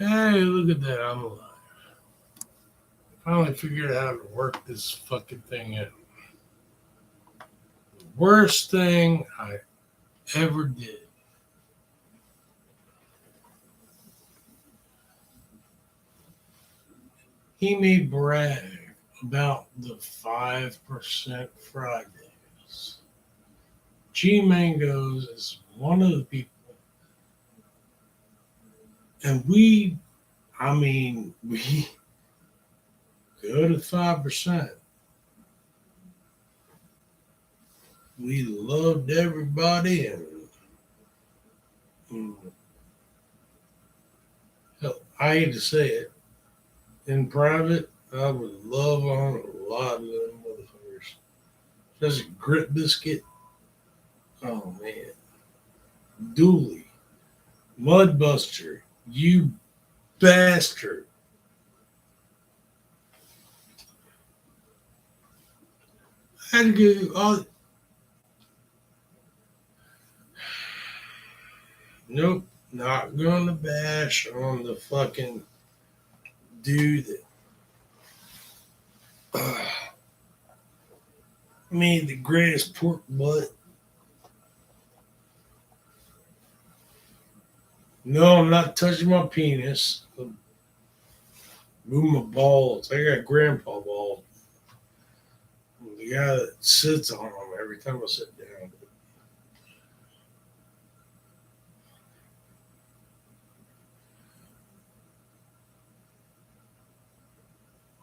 Hey, look at that. I'm alive. Finally figured out how to work this fucking thing out. The worst thing I ever did. He may brag about the 5% Fridays. G Mangoes is one of the people. And we go to 5%. We loved everybody and hell, I hate to say it. In private, I would love on a lot of them motherfuckers. Especially Grit Biscuit. Oh man. Dooley. Mudbuster. You bastard. I had to go. Oh, nope. Not gonna bash on the fucking dude that made the greatest pork butt. No, I'm not touching my penis. Move my balls. I got grandpa balls. The guy that sits on them every time I sit down.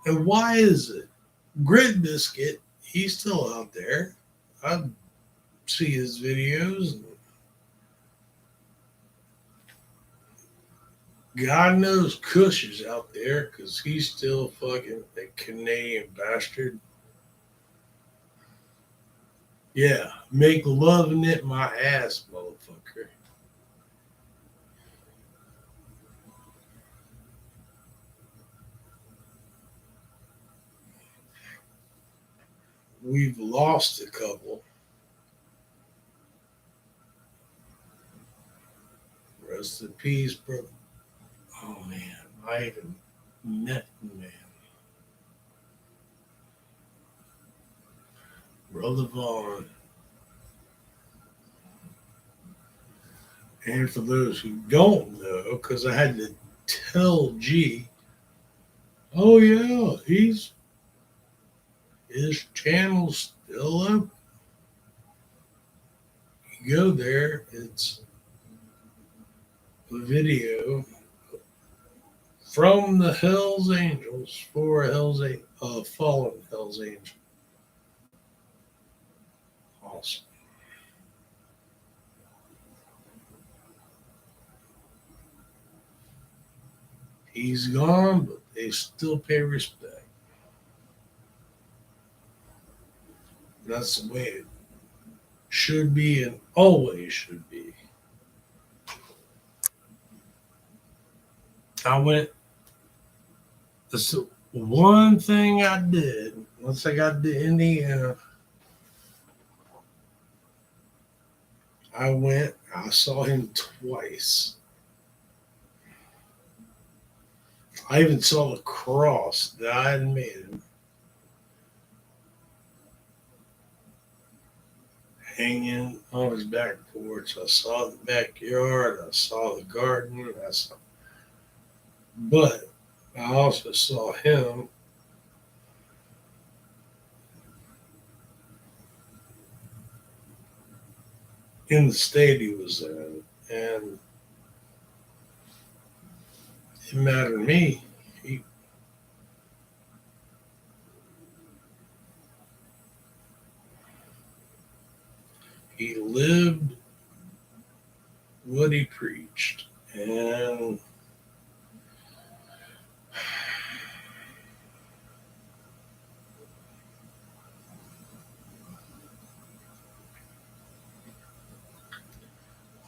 And why is it? Grit Biscuit, he's still out there. I see his videos. God knows Kush is out there because he's still fucking a Canadian bastard. Yeah, make loving it my ass, motherfucker. We've lost a couple. Rest in peace, brother. Oh man, I even met the man. Brother Vaughn. And for those who don't know, because I had to tell G, oh yeah, his channel's still up. You go there, it's a video from the Hells Angels for fallen Hells Angel. Awesome. He's gone, but they still pay respect. That's the way it should be and always should be. I went, that's the one thing I did once I got to Indiana. I saw him twice. I even saw the cross that I had made him hanging on his back porch. I saw the backyard. I saw the garden. But I also saw him in the state he was in, and it mattered to me. He lived what he preached, and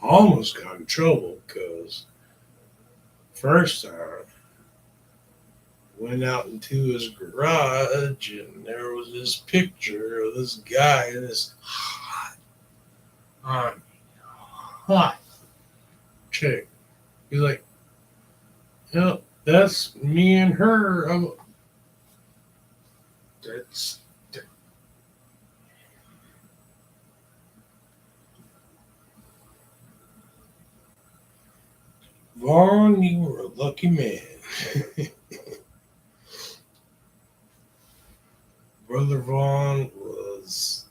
I almost got in trouble because first time went out into his garage and there was this picture of this guy, this hot chick. He's like, Yep, that's me and her. That's Vaughn. You were a lucky man. Brother Vaughn was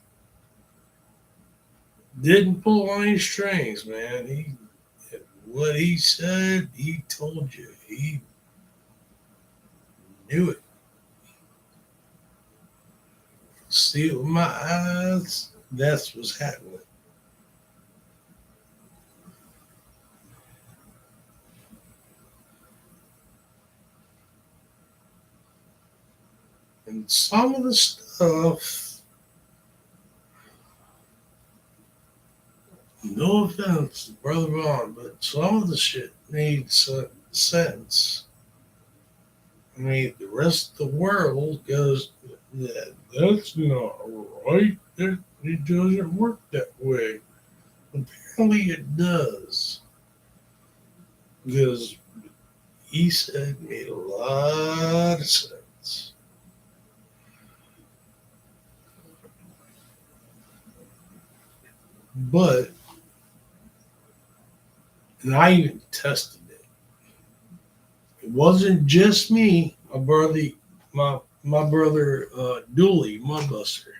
didn't pull any strings, man. He what he said, he told you. He knew it. See it with my eyes. That's what's happening. And some of the stuff, no offense, Brother Vaughn, but some of the shit needs sense. I mean, the rest of the world goes, that's not right. It doesn't work that way. Apparently, it does. Because he said it made a lot of sense. But, and I even tested it. It wasn't just me. My brother Dooley, Mudbuster.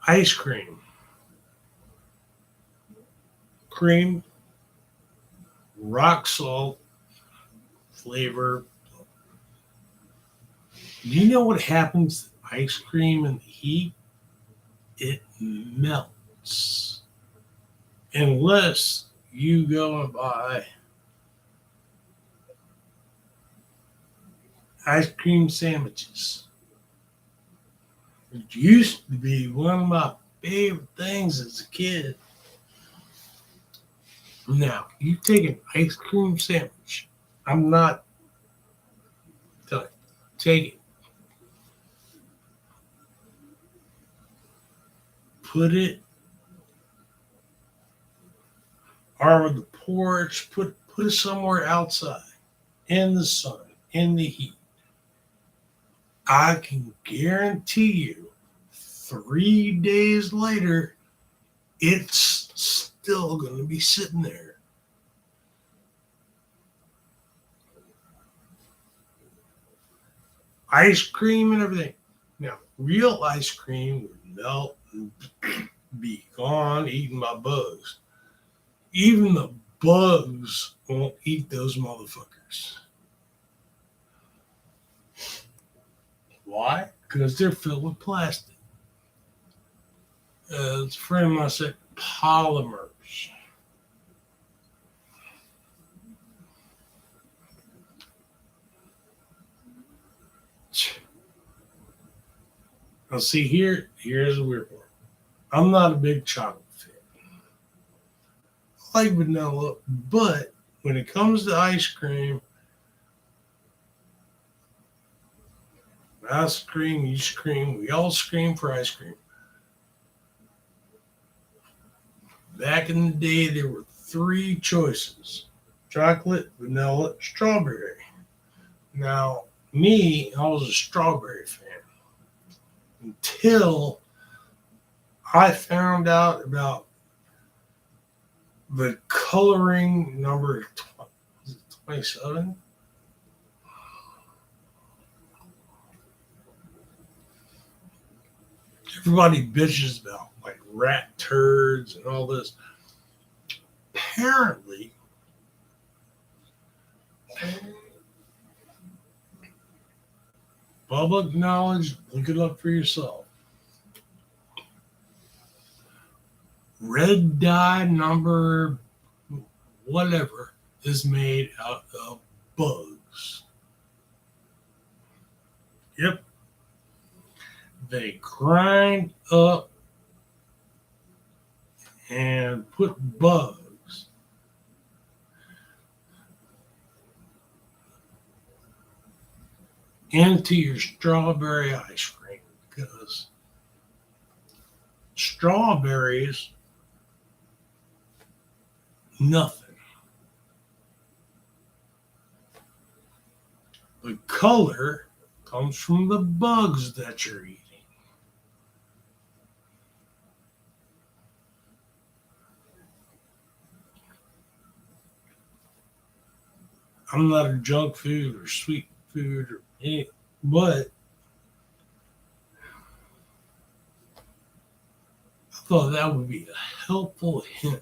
Ice cream, rock salt flavor. Do you know what happens to ice cream in the heat? It melts. Unless you go and buy ice cream sandwiches. It used to be one of my favorite things as a kid. Now, you take an ice cream sandwich. I'm not telling you. Take it, put it on the porch, put it somewhere outside in the sun, in the heat. I can guarantee you 3 days later, it's still going to be sitting there. Ice cream and everything. Now, real ice cream would melt and be gone, eaten by bugs. Even the bugs won't eat those motherfuckers. Why? Because they're filled with plastic. A friend of mine said polymers. Now, see, here's a weird one. I'm not a big chocolate fan. I like vanilla, but when it comes to ice cream, you scream, we all scream for ice cream. Back in the day, there were three choices: chocolate, vanilla, strawberry. Now, me, I was a strawberry fan until I found out about the coloring number 27. Everybody bitches about like rat turds and all this. Apparently, public knowledge, look it up for yourself. Red dye number whatever is made out of bugs. Yep. They grind up and put bugs into your strawberry ice cream because strawberries Nothing. The color comes from the bugs that you're eating. I'm not a junk food or sweet food or anything, but I thought that would be a helpful hint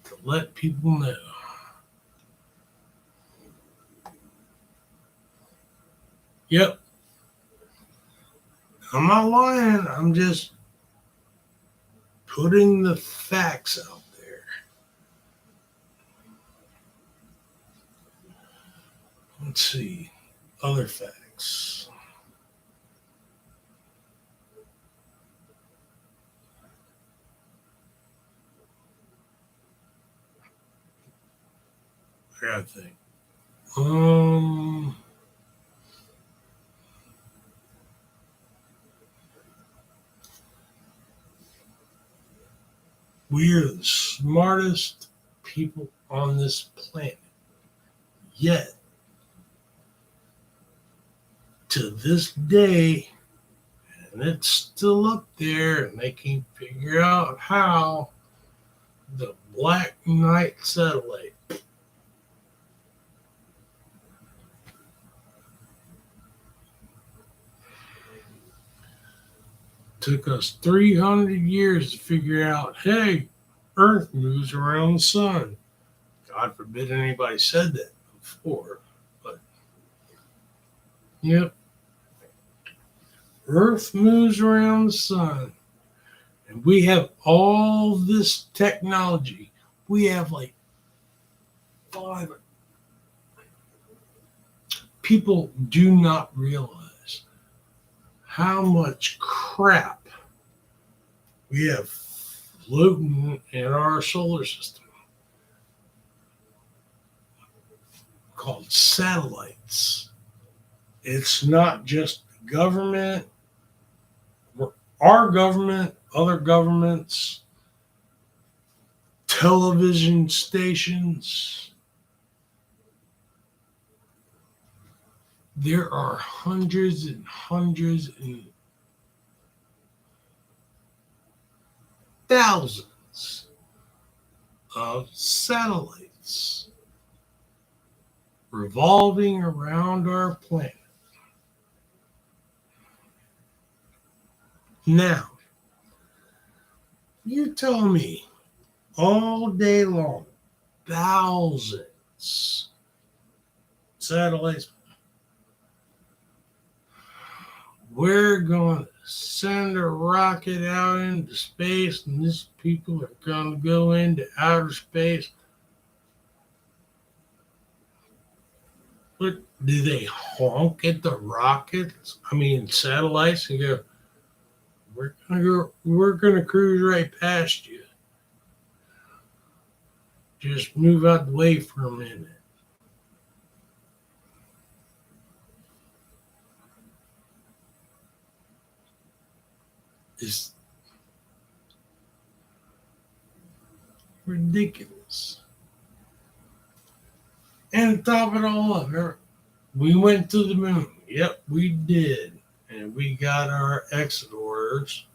to let people know. Yep, I'm not lying. I'm just putting the facts out there. Let's see. Other facts. I gotta think. Um, we are the smartest people on this planet. Yet, to this day, and it's still up there, and they can't figure out how the Black Knight satellite took us 300 years to figure out, hey, Earth moves around the sun. God forbid anybody said that before, but yep, Earth moves around the sun. And we have all this technology. We have like 5. People do not realize how much crap we have floating in our solar system called satellites. It's not just the government, our government, other governments, television stations. There are hundreds and hundreds and thousands of satellites revolving around our planet. Now, you tell me all day long, thousands satellites. We're going to send a rocket out into space, and these people are going to go into outer space. But do they honk at the rockets? I mean, satellites, and go, we're gonna cruise right past you. Just move out the way for a minute. It's ridiculous. And to top it all up, we went to the moon. Yep, we did. And we got our exit orders.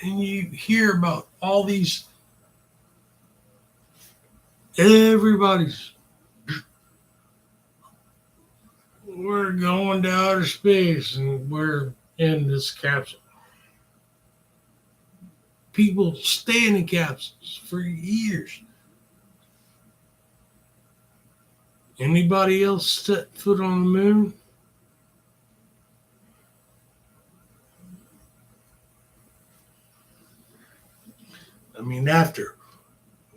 And you hear about all these, everybody's, we're going to outer space and we're in this capsule. People stay in the capsules for years. Anybody else set foot on the moon? I mean, after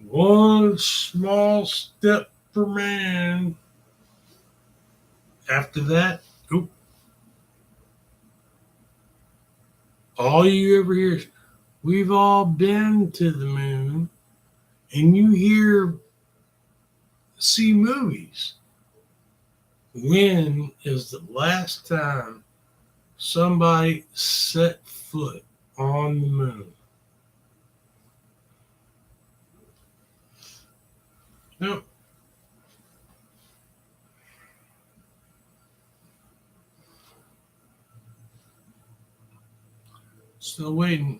one small step for man, after that, all you ever hear is, we've all been to the moon, and you see movies. When is the last time somebody set foot on the moon? No. Still waiting.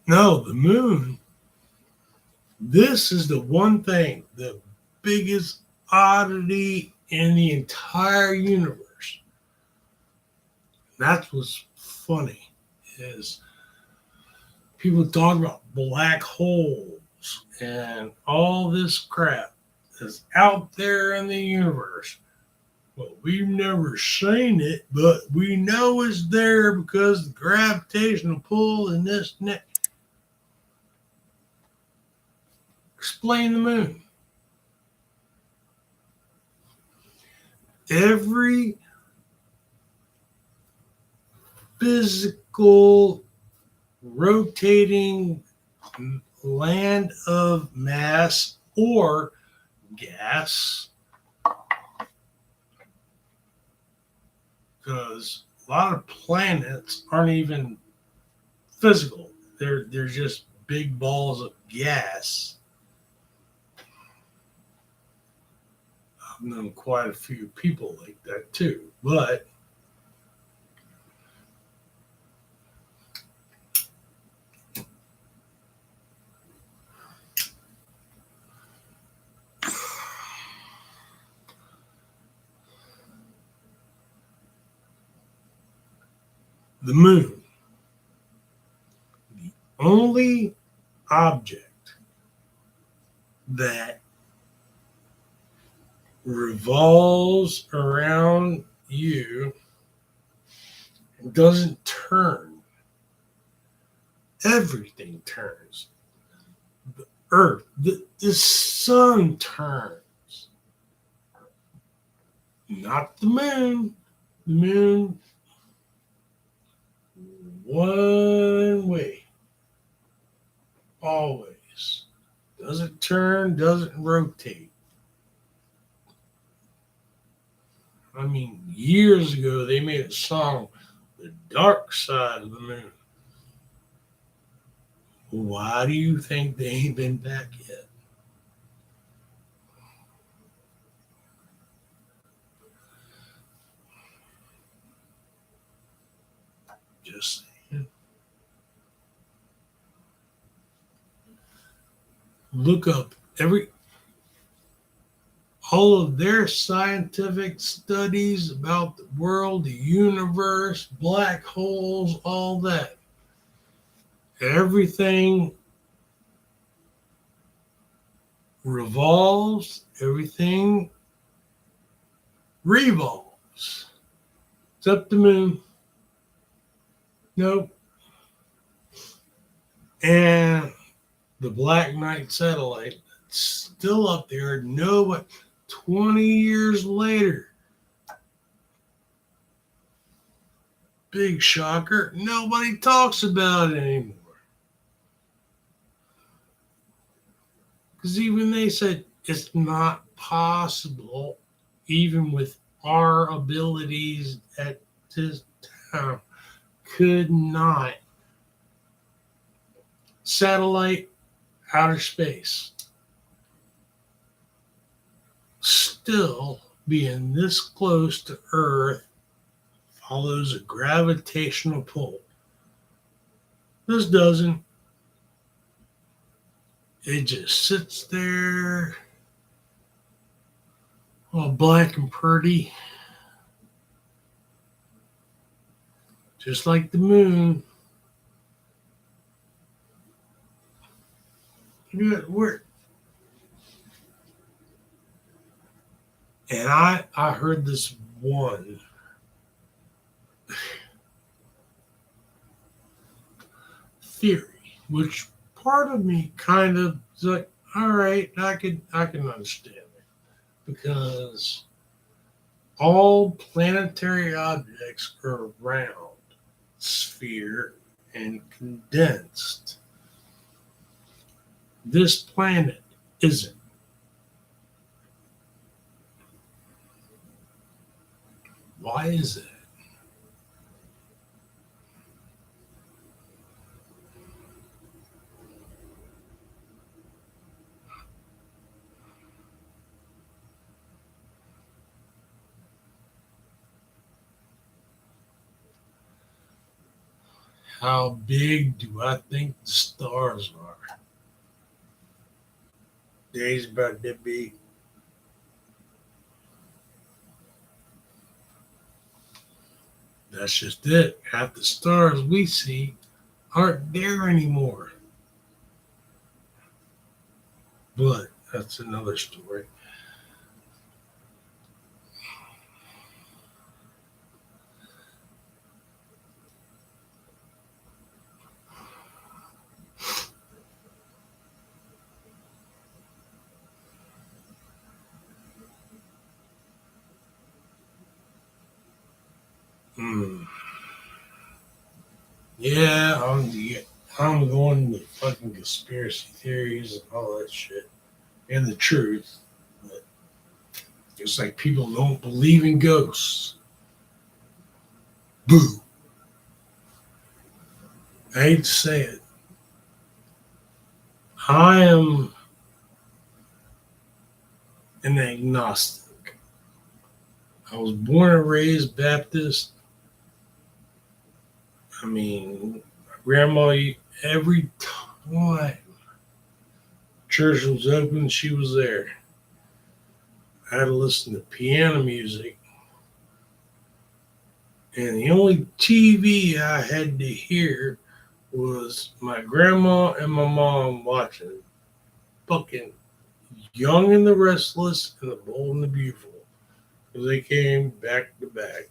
No, the moon. This is the one thing, the biggest oddity in the entire universe. That's what's funny is people talk about black holes and all this crap that's out there in the universe. Well, we've never seen it, but we know it's there because the gravitational pull and this and that. Explain the moon. Every physical rotating land of mass or gas, because a lot of planets aren't even physical. They're just big balls of gas. I've known quite a few people like that too. But the moon, the only object that revolves around you and doesn't turn. Everything turns. The earth, the sun turns. Not the moon. The moon, one way. Always. Doesn't turn, doesn't rotate. I mean, years ago, they made a song, The Dark Side of the Moon. Why do you think they ain't been back yet? Just saying. Look up all of their scientific studies about the world, the universe, black holes, all that. Everything revolves, everything revolves. Except the moon. Nope. And the Black Knight satellite, it's still up there. Nobody, 20 years later, big shocker, nobody talks about it anymore. Because even they said it's not possible, even with our abilities at this time, could not satellite outer space still being this close to Earth follows a gravitational pull. This doesn't. It just sits there all black and pretty, just like the moon. Where? And I heard this one theory, which part of me kind of is like, all right, I can understand it because all planetary objects are round, sphere, and condensed. This planet isn't. Why is it? How big do I think the stars are? They's about that big. That's just it. Half the stars we see aren't there anymore. But that's another story. Hmm. Yeah, I'm going to fucking conspiracy theories and all that shit and the truth. But it's like people don't believe in ghosts. Boo. I hate to say it. I am an agnostic. I was born and raised Baptist. I mean, grandma, every time church was open, she was there. I had to listen to piano music. And the only TV I had to hear was my grandma and my mom watching fucking Young and the Restless and the Bold and the Beautiful. They came back to back.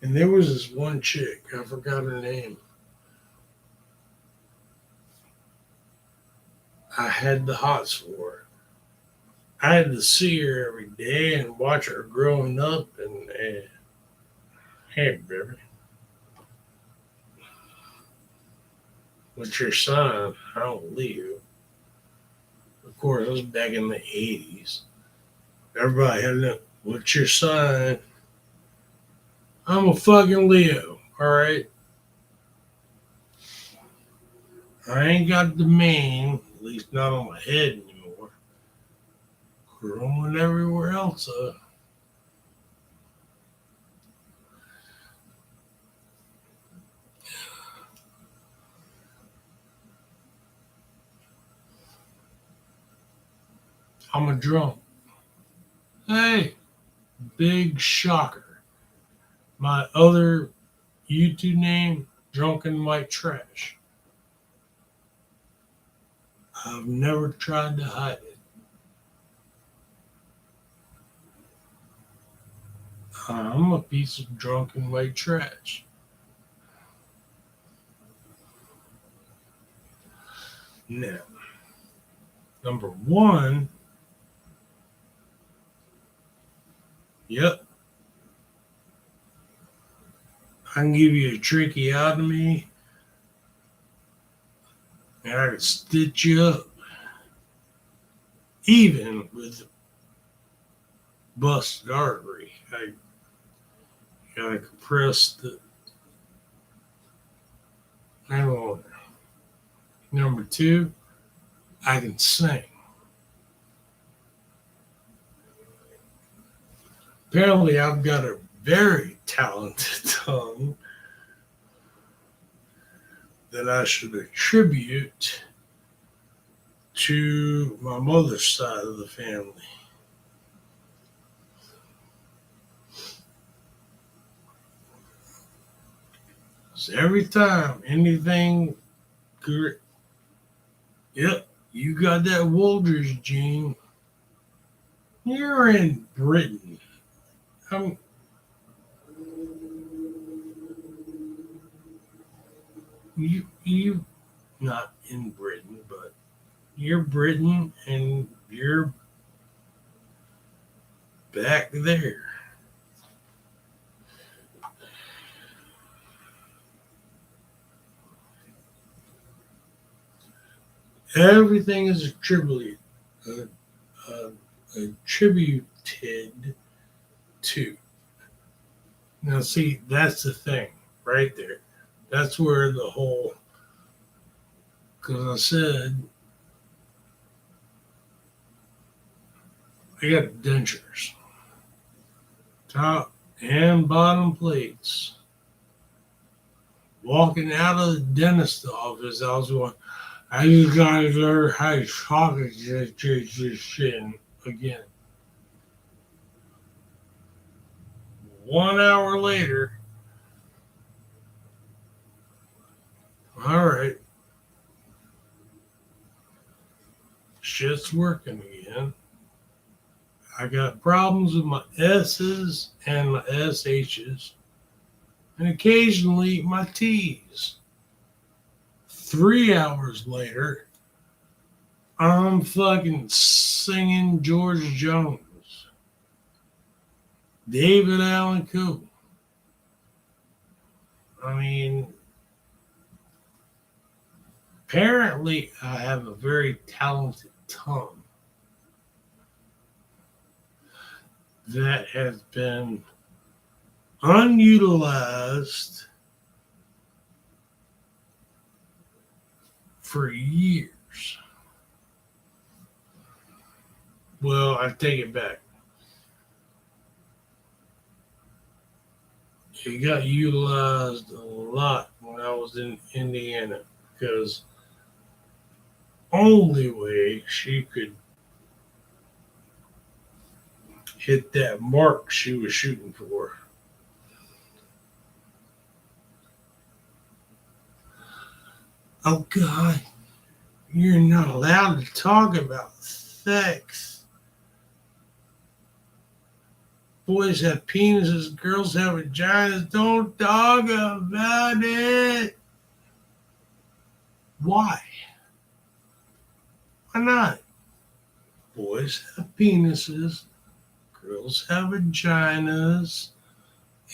And there was this one chick, I forgot her name. I had the hots for her. I had to see her every day and watch her growing up. And hey, baby, what's your sign? I don't Leo. Of course, it was back in the 80s. Everybody had to, what's your sign? I'm a fucking Leo, all right? I ain't got the mane, at least not on my head anymore. Growing everywhere else. I'm a drunk. Hey, big shocker. My other YouTube name, Drunken White Trash. I've never tried to hide it. I'm a piece of drunken white trash. Now, number one, yep, I can give you a tracheotomy and I can stitch you up, even with busted artery. I gotta compress the. Hang on. Number two, I can sing. Apparently, I've got a very talented tongue that I should attribute to my mother's side of the family. So every time anything good, yep, you got that Wooldridge gene. You're in Britain. I'm, you not in Britain, but you're Britain and you're back there. Everything is uh, uh, attributed to. Now, see, that's the thing right there. That's where the whole, because I said I got dentures, top and bottom plates. Walking out of the dentist office, I was going, I just gotta learn how to talk this shit again. 1 hour later, all right, shit's working again. I got problems with my S's and my SH's, and occasionally my T's. 3 hours later, I'm fucking singing George Jones, David Allen Coe. I mean, apparently I have a very talented tongue that has been unutilized for years. Well, I take it back. It got utilized a lot when I was in Indiana because only way she could hit that mark she was shooting for. Oh God, you're not allowed to talk about sex. Boys have penises, girls have vaginas. Don't talk about it. Why? Why not? Boys have penises, girls have vaginas.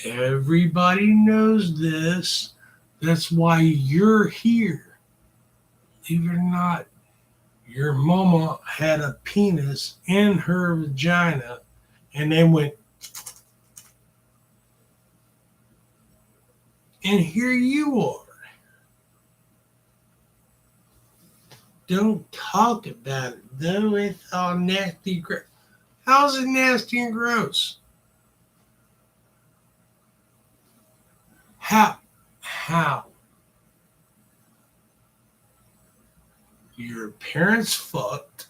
Everybody knows this. That's why you're here. Believe it or not, your mama had a penis in her vagina and then went, and here you are. Don't talk about it, though. It's all nasty. How's it nasty and gross? How? How? Your parents fucked.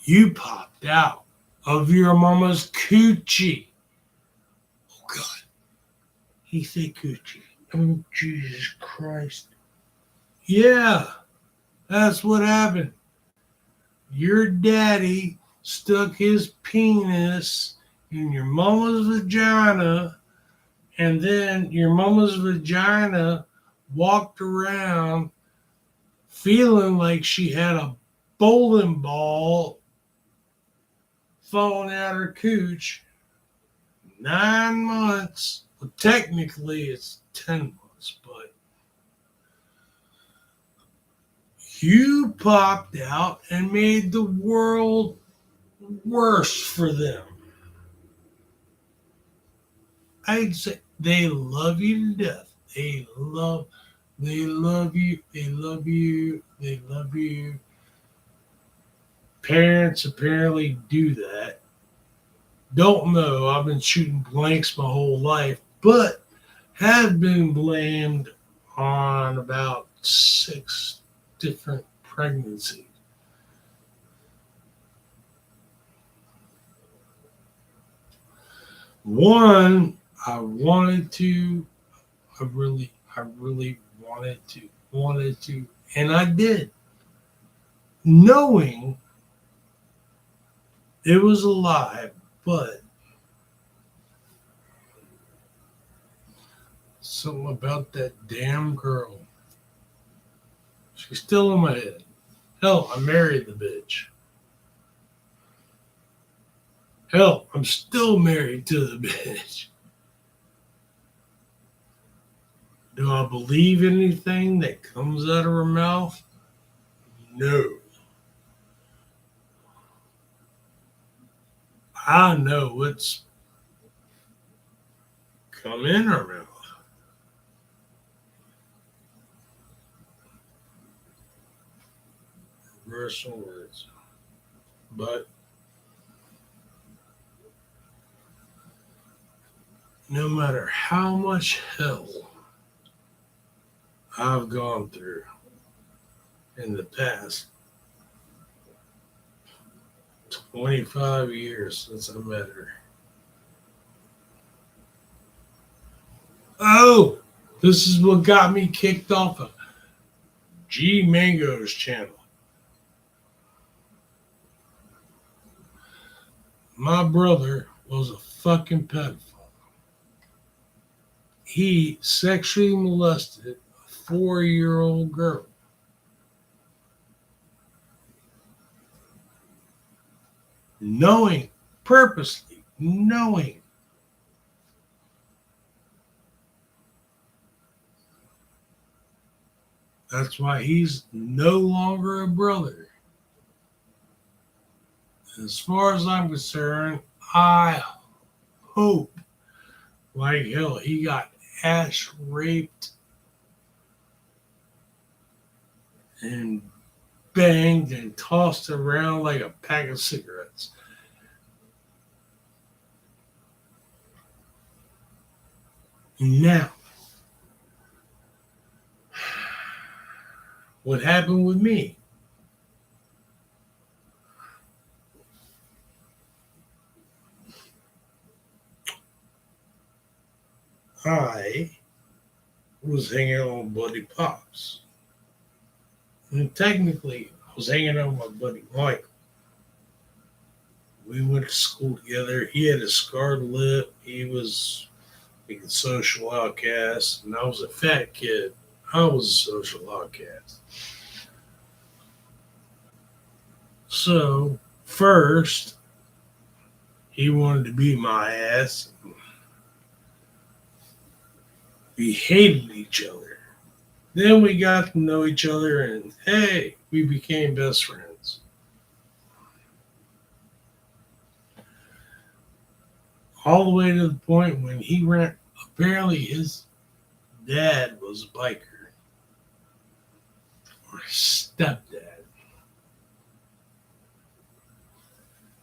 You popped out of your mama's coochie. Oh, God. He said coochie. Oh, Jesus Christ. Yeah, that's what happened. Your daddy stuck his penis in your mama's vagina, and then your mama's vagina walked around feeling like she had a bowling ball falling out her cooch. 9 months. Well, technically, it's 10 months, but you popped out and made the world worse for them. I'd say they love you to death. They love you. They love you. They love you. Parents apparently do that. Don't know. I've been shooting blanks my whole life, but have been blamed on about 6 different pregnancies. One, I really wanted to, and I did, knowing it was a lie, but something about that damn girl. She's still in my head. Hell, I married the bitch. Hell, I'm still married to the bitch. Do I believe anything that comes out of her mouth? No. I know what's come in her mouth. Reversal words. But no matter how much hell I've gone through in the past 25 years since I met her. Oh, this is what got me kicked off of G Mango's channel. My brother was a fucking pedophile. He sexually molested a 4-year-old girl. Knowing, purposely knowing. That's why he's no longer a brother. As far as I'm concerned, I hope like hell he got ass raped and banged and tossed around like a pack of cigarettes. Now, what happened with me? I was hanging out with Buddy Pops. And technically, I was hanging out with my buddy Michael. We went to school together. He had a scarred lip. He was like a social outcast. And I was a fat kid. I was a social outcast. So, first, he wanted to beat my ass. We hated each other. Then we got to know each other, and hey, we became best friends. All the way to the point when he ran, apparently his dad was a biker, or stepdad.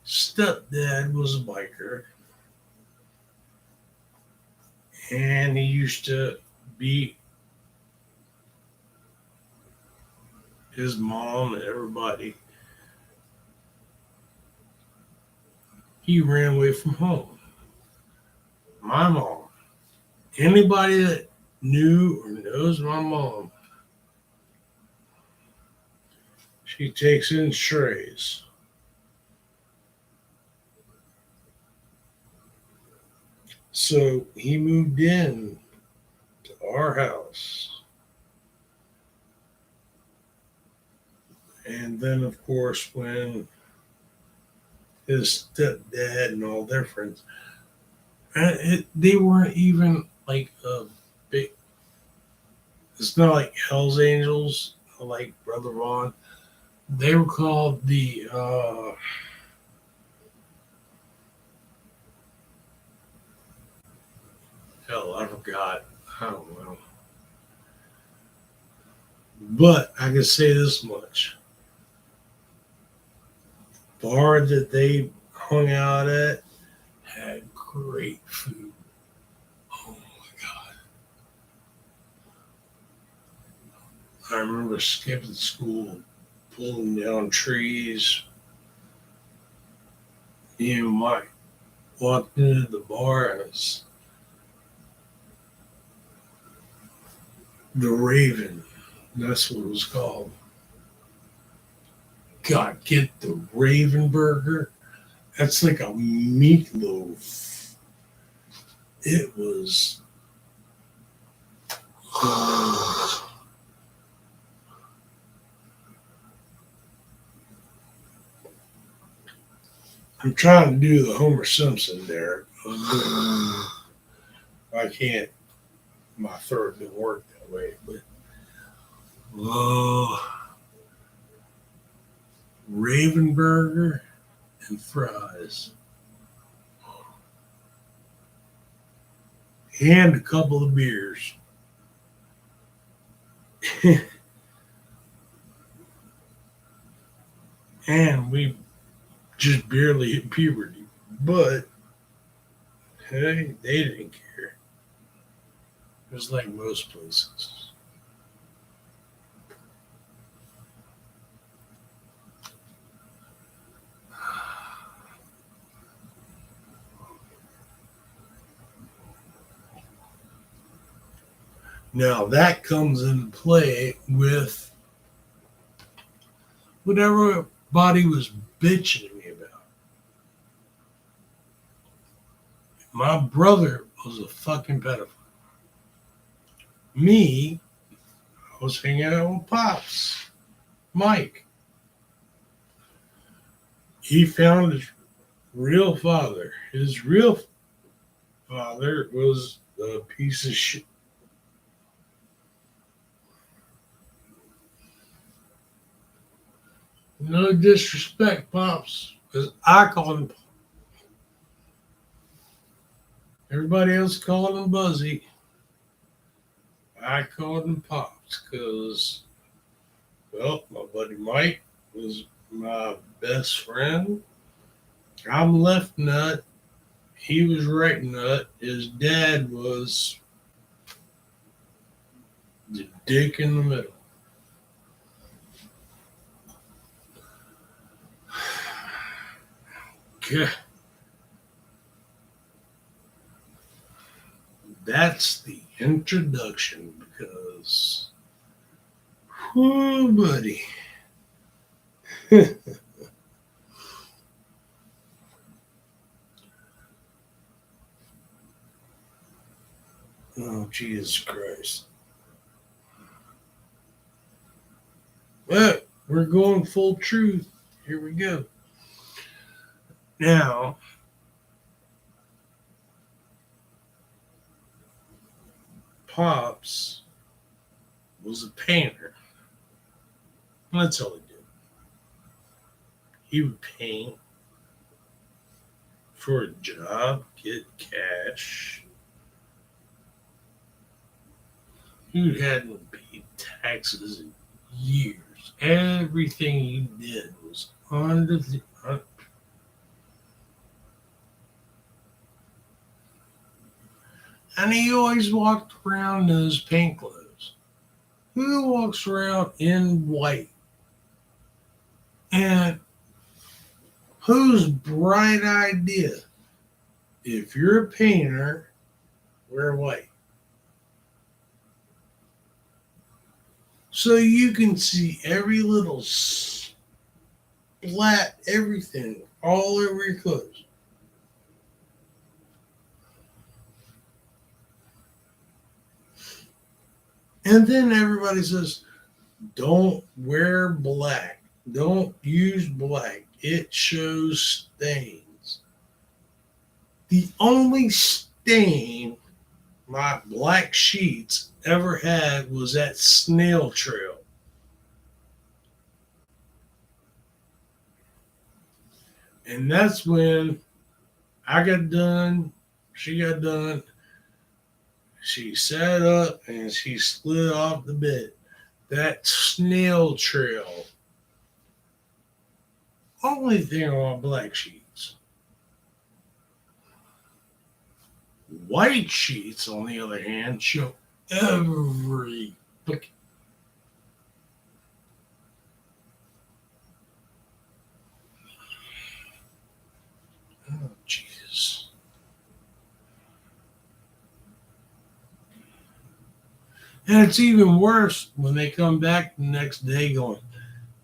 Stepdad was a biker, and he used to beat his mom and everybody. He ran away from home. My mom, anybody that knew or knows my mom, she takes in strays. So he moved in to our house. And then, of course, when his stepdad and all their friends, they weren't even like a big, it's not like Hell's Angels, like Brother Vaughn. They were called the, hell, I forgot. I don't know. But I can say this much. Bar that they hung out at had great food. Oh my God. I remember skipping school, pulling down trees. Me and Mike walked into the bar and it's the Raven. That's what it was called. God, get the Raven burger. That's like a meatloaf. It was. I'm trying to do the Homer Simpson there. I can't. My throat didn't work that way, but Raven burger and fries, and a couple of beers. And we just barely hit puberty. But They didn't care. It was like most places. Now that comes into play with whatever everybody was bitching to me about. My brother was a fucking pedophile. Me, I was hanging out with Pops, Mike. He found his real father. His real father was a piece of shit. No disrespect, Pops, because I called him. Everybody else called him Buzzy. I called him Pops because, well, my buddy Mike was my best friend. I'm left nut. He was right nut. His dad was the dick in the middle. God. That's the introduction because, whoo, buddy. Oh, Jesus Christ. But we're going full truth. Here we go. Now, Pops was a painter. That's all he did. He would paint for a job, get cash. He hadn't paid taxes in years. Everything he did was under the. And he always walked around in his paint clothes. Who walks around in white? And whose bright idea? If you're a painter, wear white. So you can see every little splat, everything, all over your clothes. And then everybody says, don't wear black. Don't use black. It shows stains. The only stain my black sheets ever had was that snail trail. And that's when I got done, she got done, she sat up and she slid off the bed. That snail trail. Only thing on black sheets. White sheets, on the other hand, show every oh, Jesus. And it's even worse when they come back the next day going,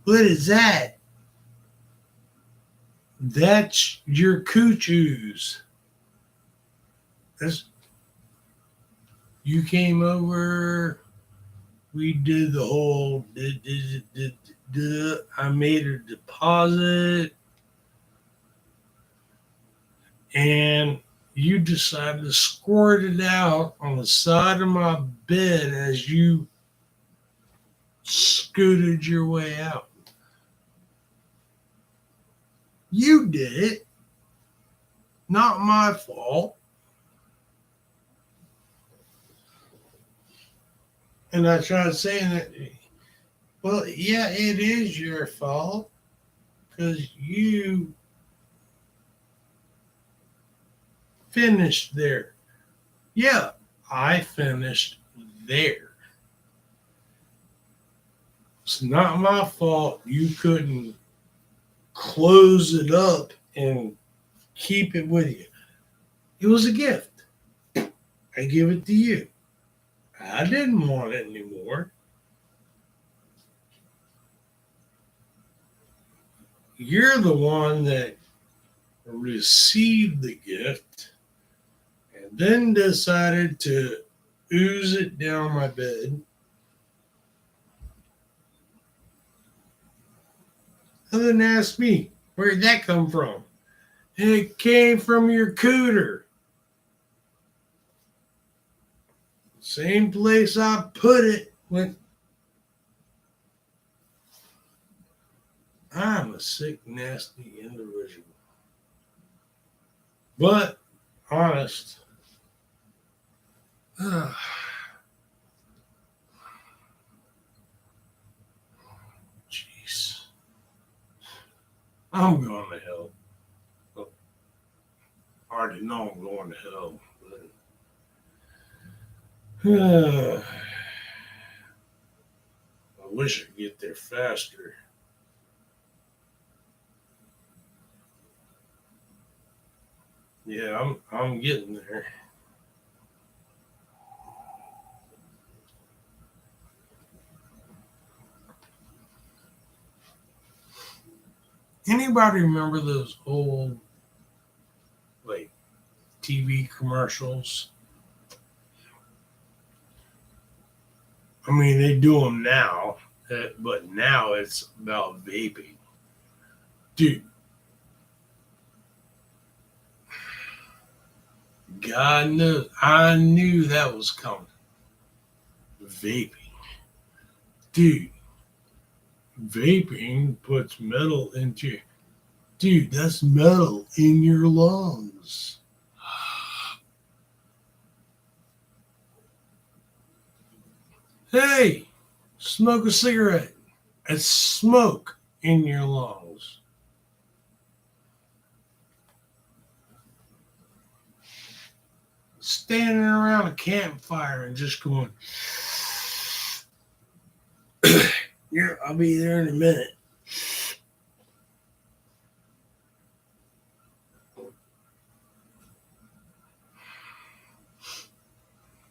what is that? That's your cooch ooze. That's, you came over, we did the whole, I made a deposit, and you decided to squirt it out on the side of my bed as you scooted your way out. You did it. Not my fault. And I tried saying that, well, yeah, it is your fault because you finished there. Yeah, I finished there. It's not my fault you couldn't close it up and keep it with you. It was a gift. I give it to you. I didn't want it anymore. You're the one that received the gift and then decided to ooze it down my bed. And then ask me, where'd that come from? It came from your cooter. Same place I put it when I'm a sick, nasty individual. But honest. Jeez. I'm going to hell. I already know I'm going to hell. But, I wish I could get there faster. Yeah, I'm getting there. Anybody remember those old like TV commercials? I mean, they do them now, but now it's about vaping. Dude, God knows, I knew that was coming. Vaping. Dude, vaping puts metal into your... Dude, that's metal in your lungs. Hey, smoke a cigarette. It's smoke in your lungs. Standing around a campfire and just going, yeah, I'll be there in a minute.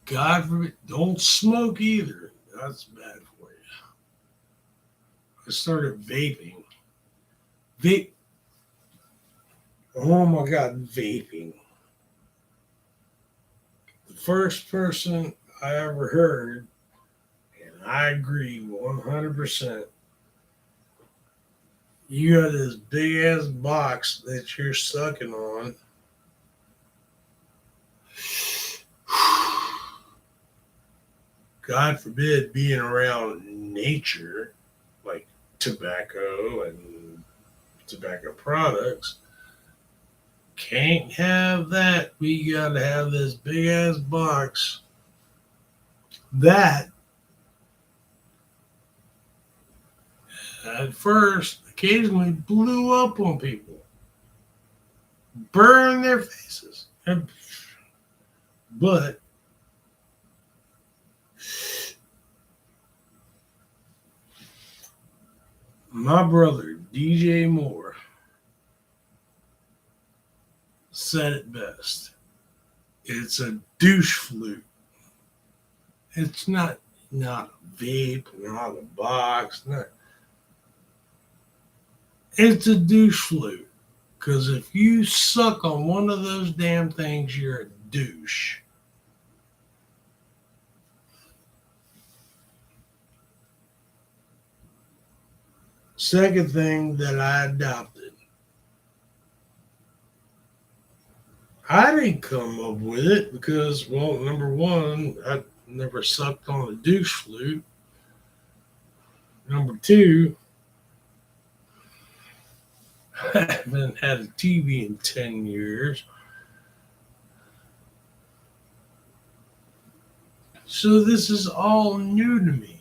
God forbid, don't smoke either. That's bad for you. I started vaping. Vape. Oh my God, vaping. The first person I ever heard, and I agree 100%, you got this big ass box that you're sucking on. God forbid being around nature, like tobacco and tobacco products. Can't have that. We gotta have this big ass box that at first occasionally blew up on people, burned their faces. But my brother, DJ Moore, said it best. It's a douche flute. It's not a vape, not a box, not. It's a douche flute. Because if you suck on one of those damn things, you're a douche. Second thing that I adopted. I didn't come up with it because, well, number one, I never sucked on a douche flute. Number two, I haven't had a TV in 10 years. So this is all new to me.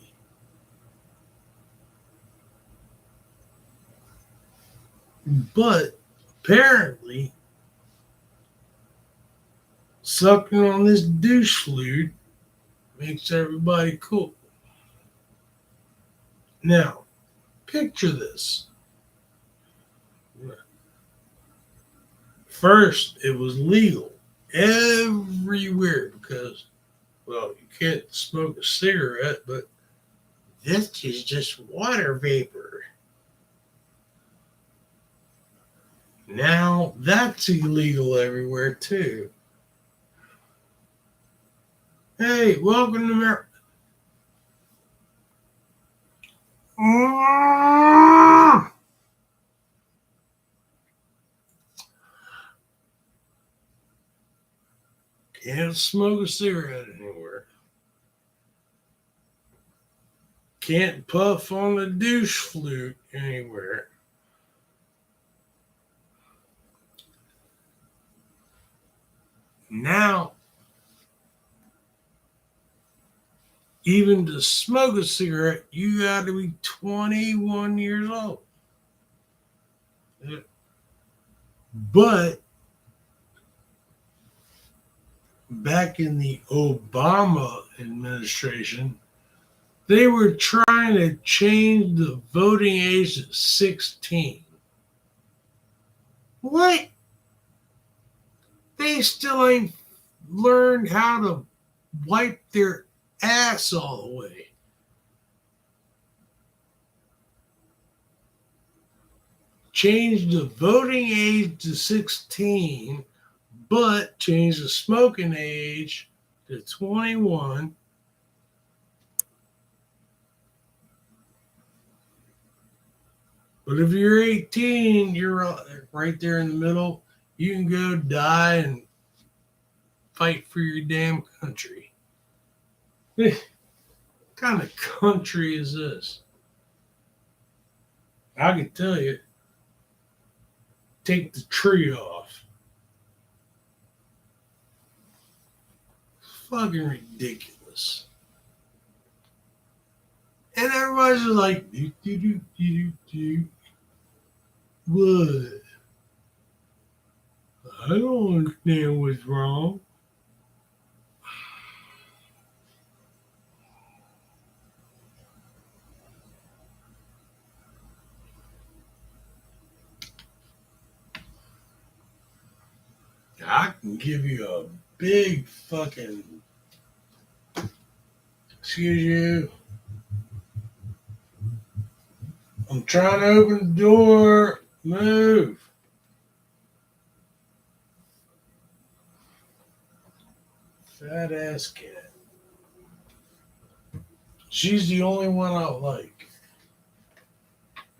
But apparently, Sucking on this douche flute makes everybody cool. Now, picture this. First, it was legal everywhere because, well, you can't smoke a cigarette, but this is just water vapor. Now, that's illegal everywhere, too. Hey, welcome to America. Can't smoke a cigarette anywhere. Can't puff on the douche flute anywhere. Now, even to smoke a cigarette, you got to be 21 years old. But back in the Obama administration, they were trying to change the voting age to 16. What? They still ain't learned how to wipe their ass all the way. Change the voting age to 16, but change the smoking age to 21. But if you're 18, you're right there in the middle. You can go die and fight for your damn country. What kind of country is this? I can tell you, take the tree off. Fucking ridiculous. And everybody's just like, what? I don't understand what's wrong. I can give you a big fucking, excuse you. I'm trying to open the door. Move. Fat ass cat. She's the only one I like.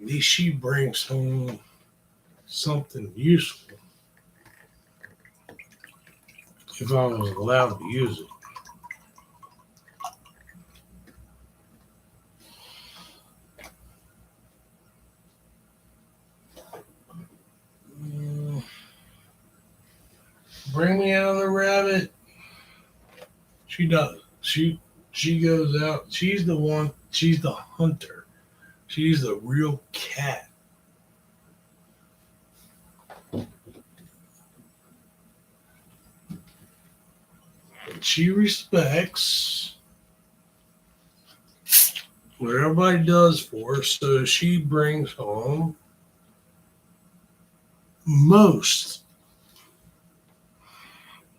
At least she brings home something useful. If I was allowed to use it. Bring me another rabbit. She does. She goes out. She's the one. She's the hunter. She's the real cat. And she respects what everybody does for her, so she brings home most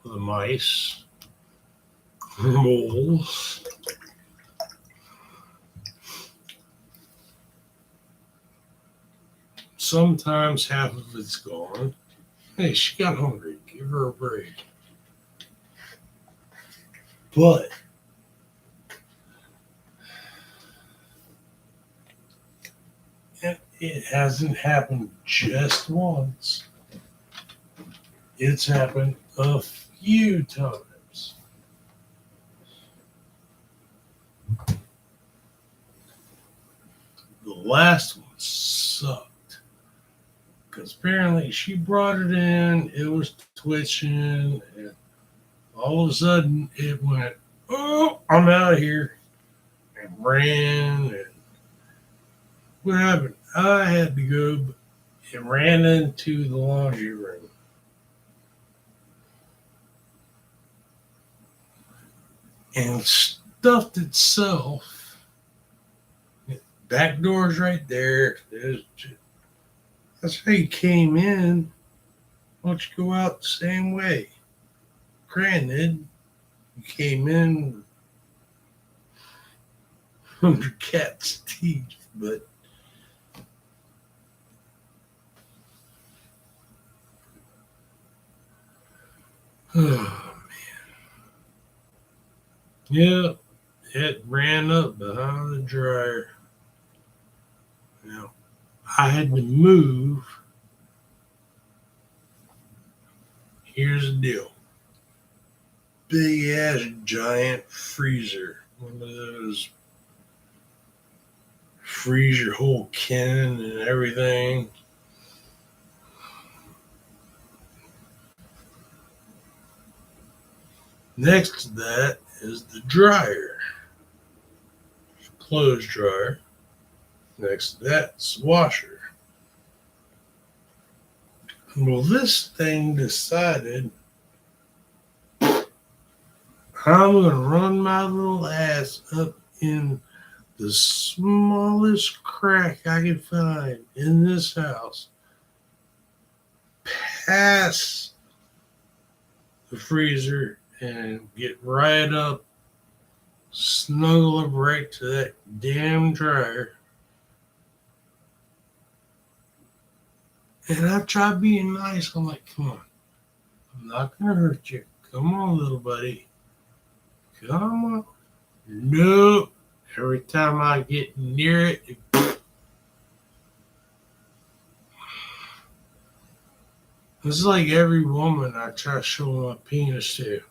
of the mice, moles, sometimes half of it's gone. Hey, she got hungry. Give her a break. But it hasn't happened just once. It's happened a few times. The last one sucked. Because apparently she brought it in, it was twitching, and all of a sudden it went, oh, I'm out of here. And ran. And what happened? I had to go and ran into the laundry room. and stuffed itself. Back door's right there. That's how you came in. Why don't you go out the same way? Granted, you came in under cat's teeth, but oh man. Yeah, it ran up behind the dryer. Now, I had to move. Here's the deal. Big ass giant freezer. One of those freeze your whole can and everything. Next to that is the dryer. Clothes dryer. Next to that's the washer. Well, this thing decided I'm going to run my little ass up in the smallest crack I could find in this house, past the freezer, and get right up, snuggle up right to that damn dryer. And I tried being nice. I'm like, come on. I'm not going to hurt you. Come on, little buddy. Come on. Nope. Every time I get near it, it's like every woman I try to show my penis to.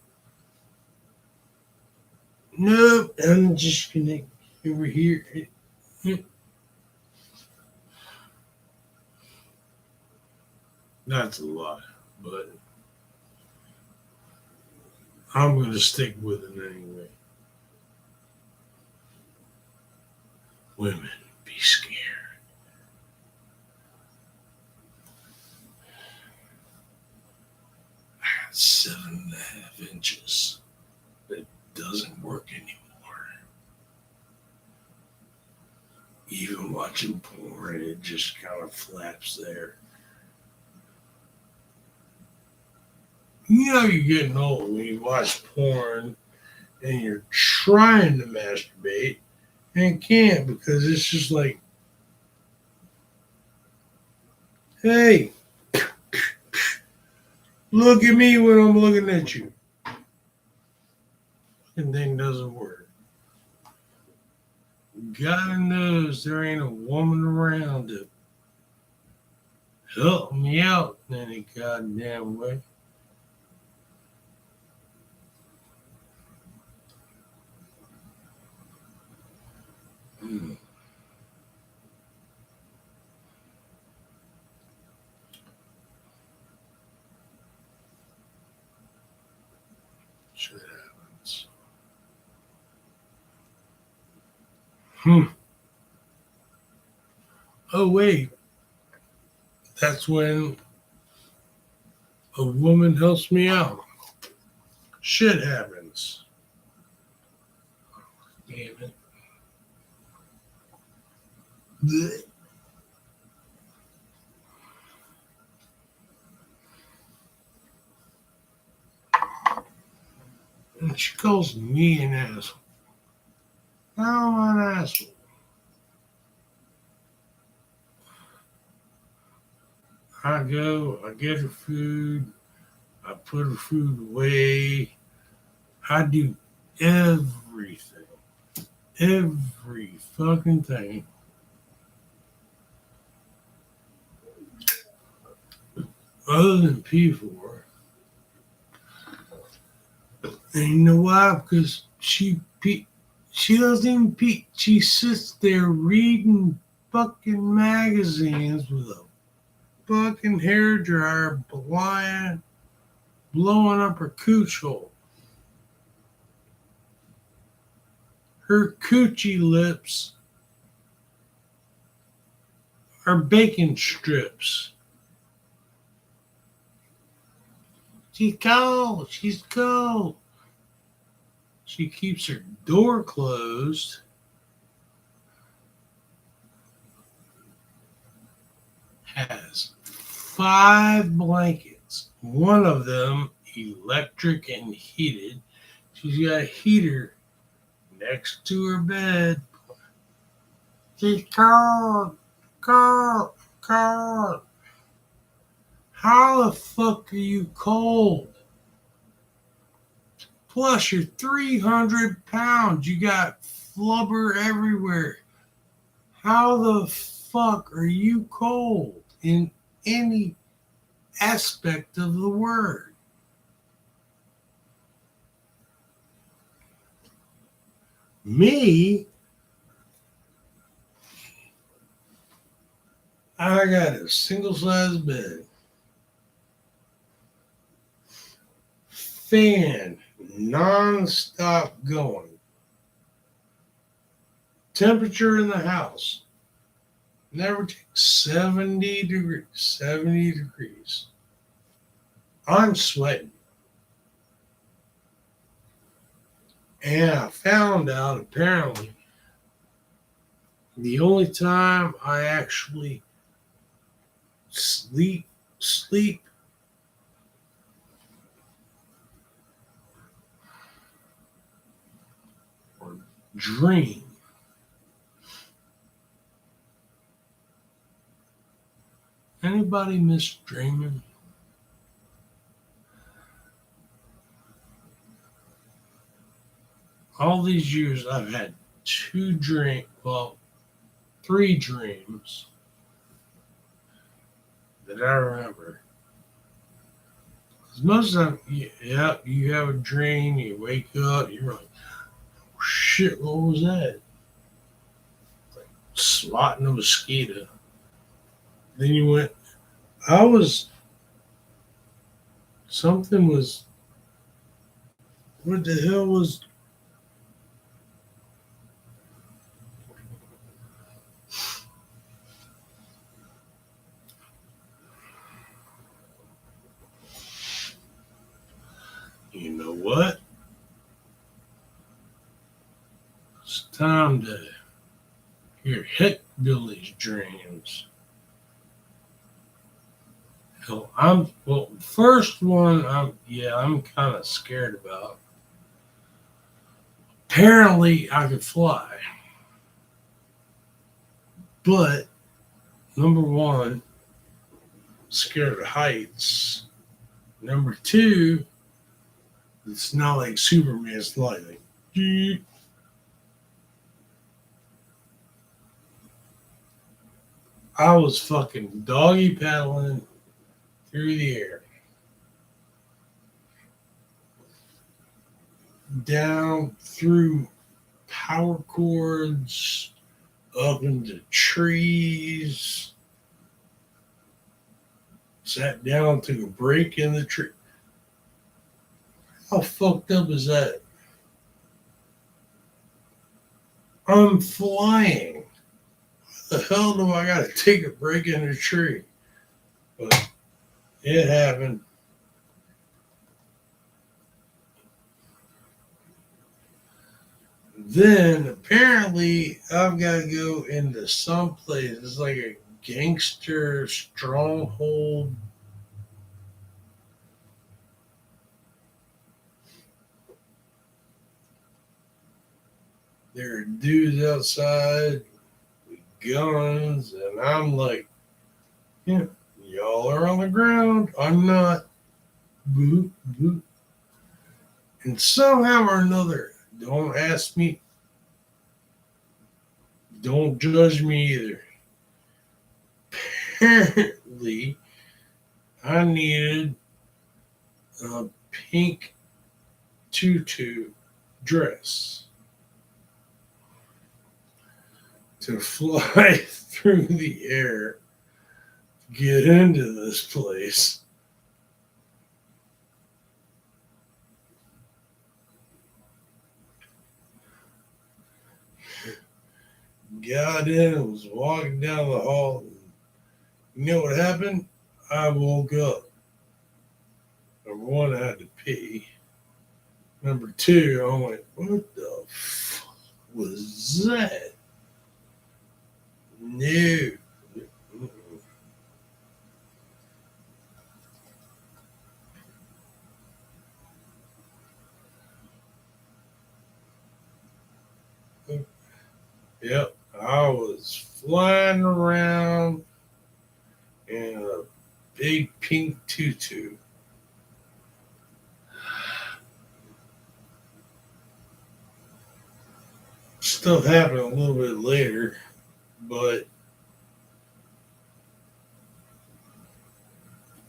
Nope. I'm just going to get over here. That's a lot, but I'm going to stick with it anyway. Women, be scared. I got 7.5 inches. It doesn't work anymore. Even watching porn, it just kind of flaps there. You know you're getting old when you watch porn and you're trying to masturbate and can't because it's just like, hey, look at me when I'm looking at you. And thing doesn't work. God knows there ain't a woman around to help me out in any goddamn way. Shit happens. Oh, wait. That's when a woman helps me out. Shit happens. Damn it. Blech. And she calls me an asshole. I'm an asshole. I go, I get her food, I put her food away. I do everything. Every fucking thing. Other than P4. And you know why? Because she doesn't even pee. She sits there reading fucking magazines with a fucking hairdryer blowing up her cooch hole. Her coochie lips are bacon strips. She's cold. She's cold. She keeps her door closed. Has 5 blankets. One of them electric and heated. She's got a heater next to her bed. She's cold, cold, cold. How the fuck are you cold? Plus, you're 300 pounds. You got flubber everywhere. How the fuck are you cold in any aspect of the word? Me, I got a single size bed. Fan non-stop going. Temperature in the house never takes 70 degrees. 70 degrees. I'm sweating. And I found out apparently the only time I actually sleep or dream. Anybody miss dreaming? All these years I've had 3 dreams that I remember. Because most of the time, you have a dream, you wake up, you're like, oh, shit, what was that? Like swatting a mosquito. Then you went, something was, what the hell was, you know what? It's time to hear Hick Billy's dreams. First one, I'm kind of scared about. Apparently, I could fly, but number one, scared of heights. Number two, it's not like Superman. It's like, I was fucking doggy paddling through the air, down through power cords, up into trees, sat down, took a break in the tree. How fucked up is that? I'm flying. What the hell do I got to take a break in a tree? But it happened. Then apparently I've got to go into some place. It's like a gangster stronghold. There are dudes outside with guns, and I'm like, yeah, y'all are on the ground. I'm not. Boop, boop. And somehow or another, don't ask me, don't judge me either. Apparently, I needed a pink tutu dress to fly through the air, get into this place. Got in and was walking down the hall. You know what happened? I woke up. Number one, I had to pee. Number two, I went, what the fuck was that? No. Yep, I was flying around in a big pink tutu. Stuff happened a little bit later, but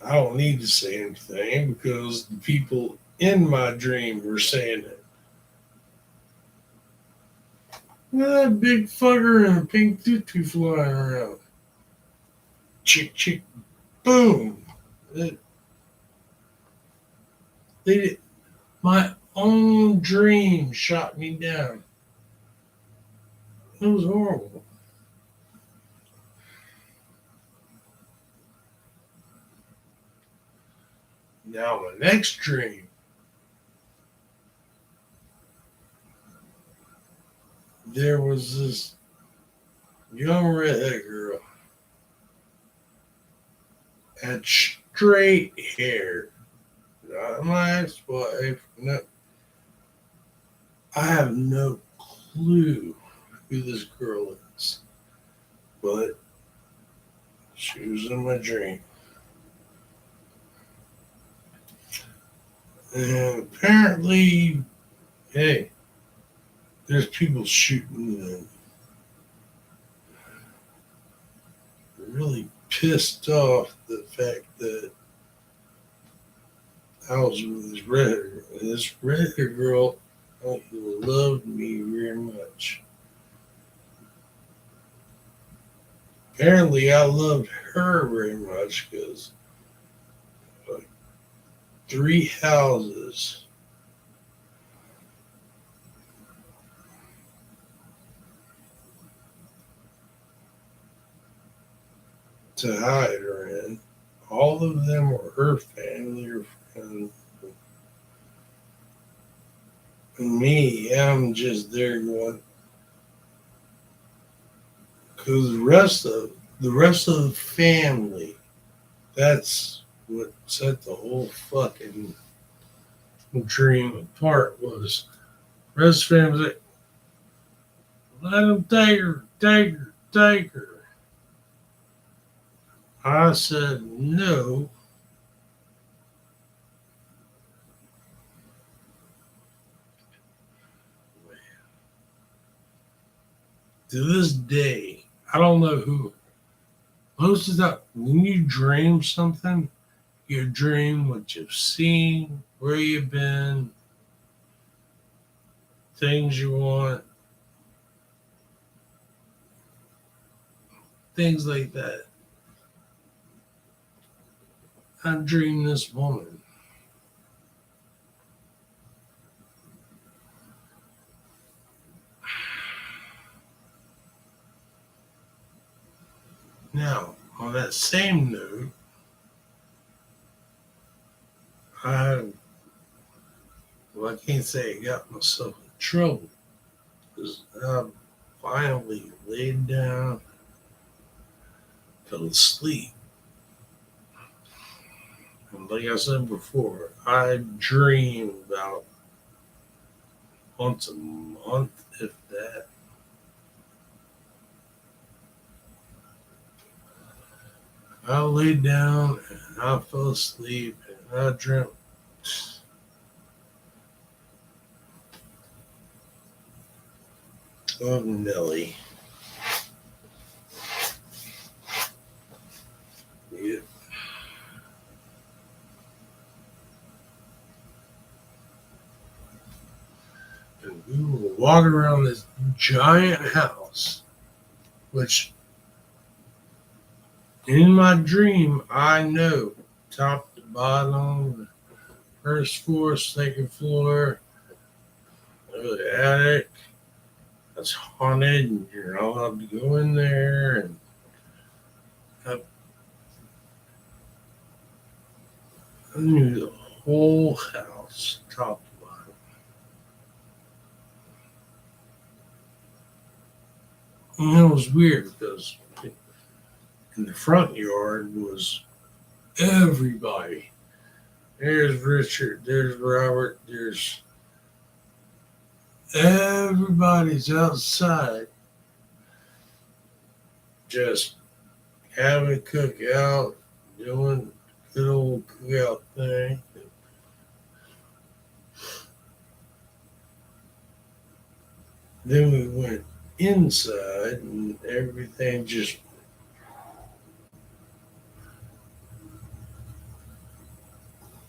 I don't need to say anything because the people in my dream were saying it. That big fucker in a pink tutu flying around. Chick, chick, boom. It, they did, my own dream shot me down. It was horrible. Now, my next dream, there was this young redhead girl, had straight hair. Not my ex-wife. No, I have no clue who this girl is, but she was in my dream. And apparently, hey, there's people shooting and really pissed off the fact that I was with this redhead girl. And this redhead girl loved me very much. Apparently, I loved her very much because like 3 houses to hide her in. All of them were her family or friends. And me, I'm just there going, because the rest of the family, that's what set the whole fucking dream apart. Was the rest of the family was like, let him take her, take her, take her. I said no. To this day, I don't know who. Most of the time, when you dream something, you dream what you've seen, where you've been, things you want, things like that. I dreamed this woman. Now, on that same note, I well, I can't say I got myself in trouble because I finally laid down, fell asleep. And like I said before, I dream about once a month, if that. I laid down and I fell asleep and I dreamt of Nelly. Yeah. And we were walking around this giant house, which in my dream I know top to bottom, first floor, second floor, the attic that's haunted and you're not allowed to go in there. And I knew the whole house, top to bottom. And it was weird because in the front yard was everybody. There's Richard, there's Robert, there's everybody's outside just having a cookout, doing good old cookout thing. Then we went inside and everything just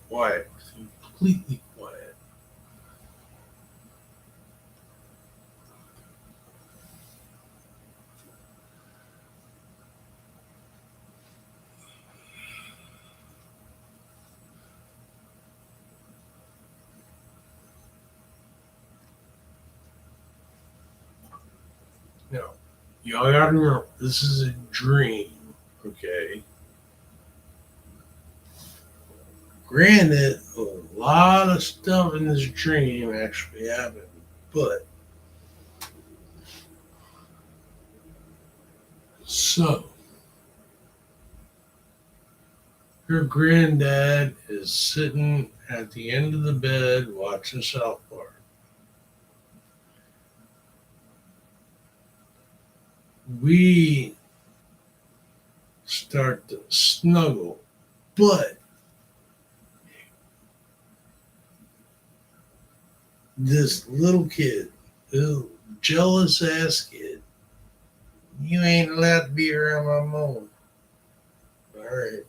quiet, completely quiet. Now, y'all gotta remember, this is a dream, okay? Granted, a lot of stuff in this dream actually happened, but so her granddad is sitting at the end of the bed watching South Park. We start to snuggle, but this little kid, this jealous ass kid, you ain't allowed to be around my mom. All right.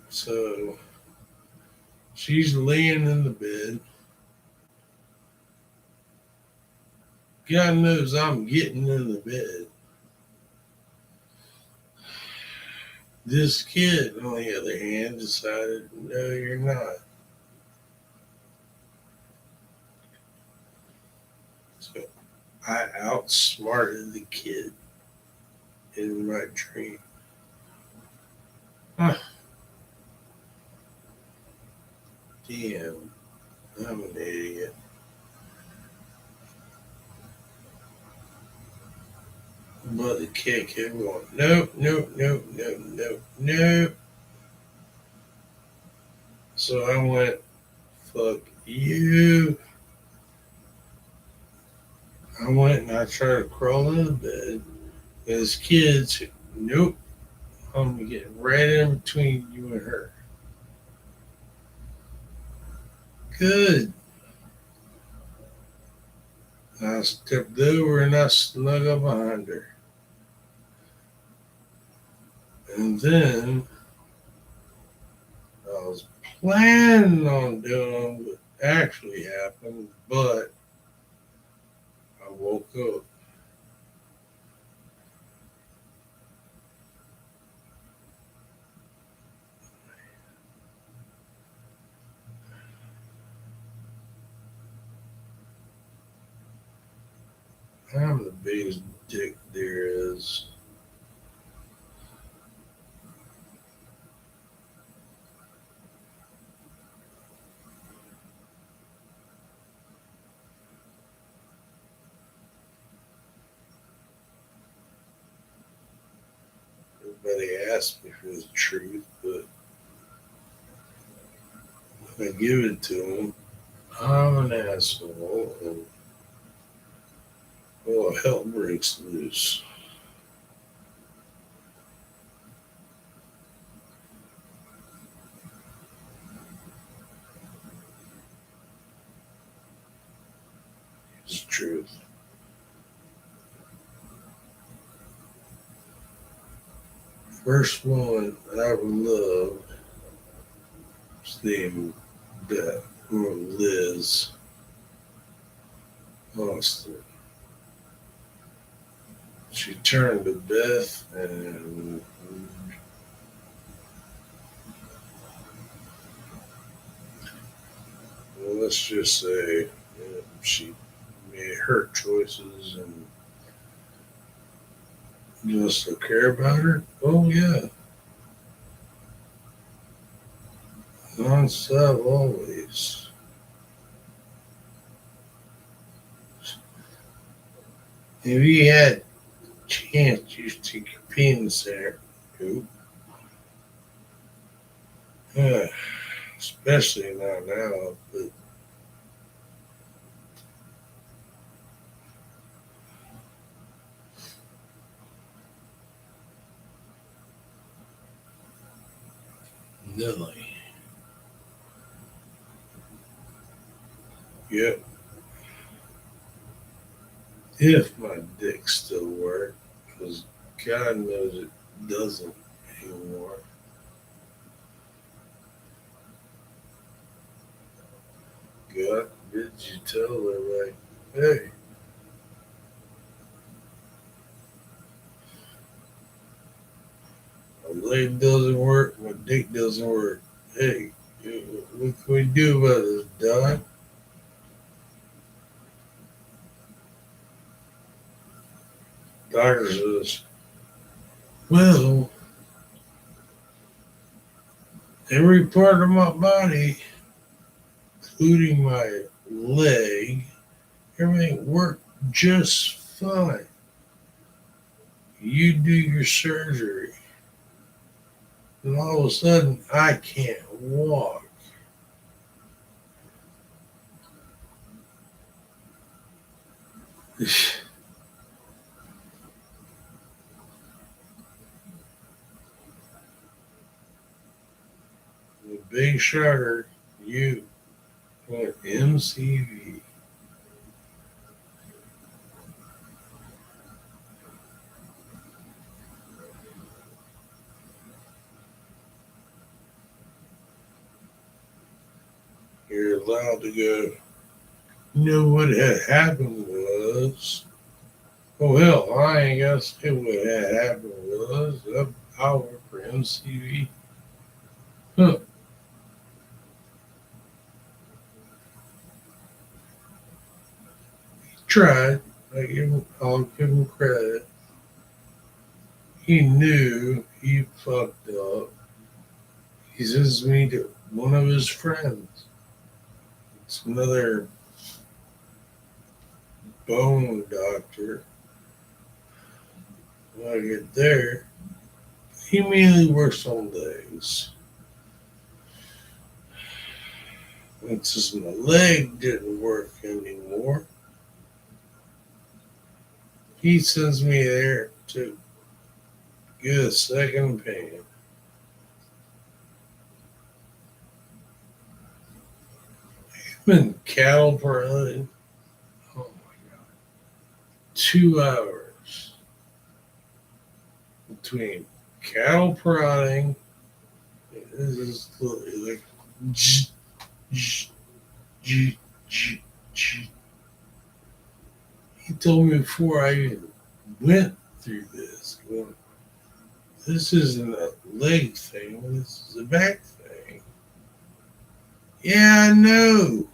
So she's laying in the bed. God knows I'm getting in the bed. This kid, on the other hand, decided, no, you're not. So I outsmarted the kid in my dream. Huh. Damn, I'm an idiot. But the kid kept going, nope, nope, nope, nope, nope, nope. So I went, fuck you. I went and I tried to crawl into the bed. This kid's, nope, I'm gonna get right in between you and her. Good. I stepped over and I snug up behind her. And then I was planning on doing what actually happened, but I woke up. I'm the biggest dick there is. Everybody asks me for the truth, but I give it to them. I'm an asshole, and well, hell breaks loose. It's the truth. First one I ever loved was named Beth, or Liz Austin. She turned to Beth, and well, let's just say she made her choices and you still care about her? Oh, yeah. Non-stop, always. If you had a chance, you stick your penis there. Nope. Especially not now. But Nelly. Yep. If my dick still worked, because God knows it doesn't anymore. God, did you tell her, like, hey, my leg doesn't work, my dick doesn't work. Hey, what can we do about this, Doc? Doctor says, well, every part of my body, including my leg, everything worked just fine. You do your surgery, and all of a sudden, I can't walk. The big shocker, you went MCV. You're allowed to go. You know what had happened was, oh hell, I ain't got to say what had happened was. I work for MCV. Huh. He tried. I'll give him credit. He knew he fucked up. He sends me to one of his friends. It's another bone doctor. When I get there, he mainly works on legs. And since my leg didn't work anymore, he sends me there to get a second opinion. Been cattle prodding. Oh my god. 2 hours between cattle prodding. This is like he told me before I even went through this. Well, this isn't a leg thing. This is a back thing. Yeah, I know.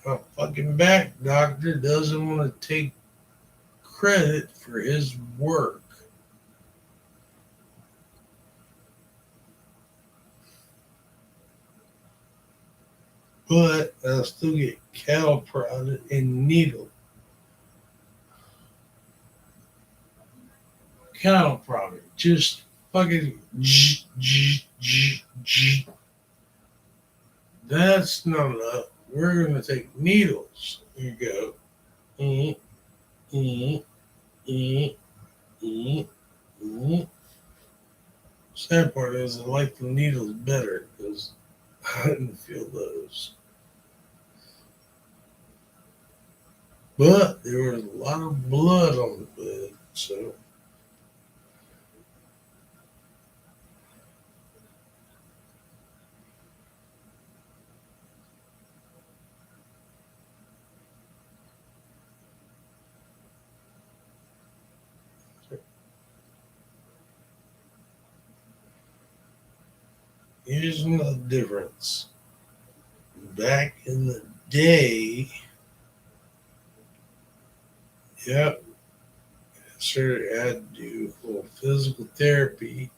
My fucking back doctor doesn't want to take credit for his work. But I'll still get cattle prodded and needle. Cattle prodded. Just fucking. That's not enough. We're going to take needles. You go. Mm, mm, mm, mm, mm. Sad part is I like the needles better because I didn't feel those. But there was a lot of blood on the bed, so here's another difference. Back in the day, yep, sure I had to do a little physical therapy.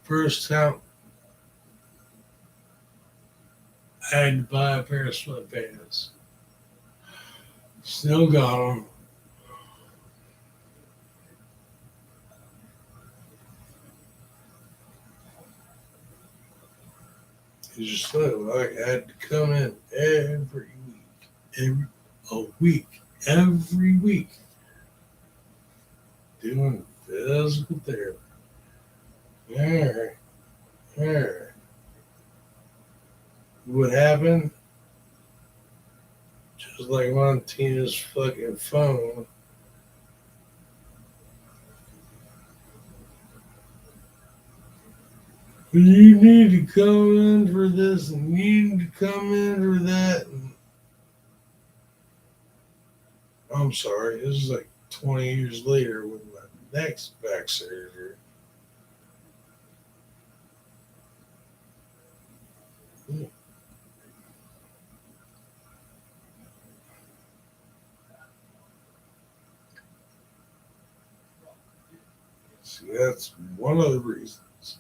First time I had to buy a pair of sweatpants. Still got them. It's just like I had to come in every week, every week, doing physical therapy. All right, all right. What happened? Just like on Tina's fucking phone. You need to come in for this, and you need to come in for that. And I'm sorry, this is like 20 years later with my next back surgery. See, that's one of the reasons.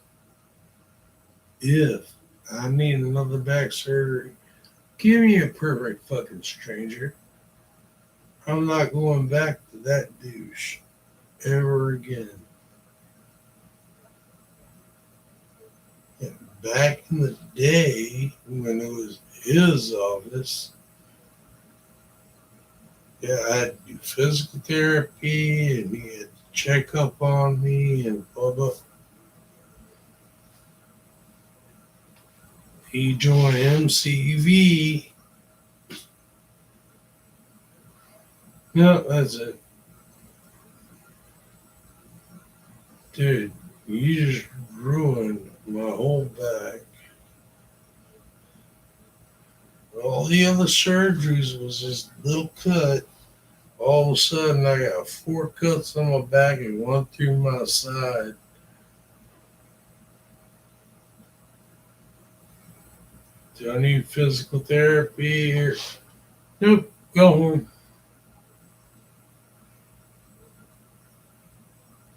If I need another back surgery, give me a perfect fucking stranger. I'm not going back to that douche ever again. And back in the day when it was his office, yeah, I had to do physical therapy and he had to check up on me and blah blah. He joined MCV. No, that's it. Dude, you just ruined my whole back. All the other surgeries was just little cut. All of a sudden, I got 4 cuts on my back and 1 through my side. Do I need physical therapy here? Nope, go home.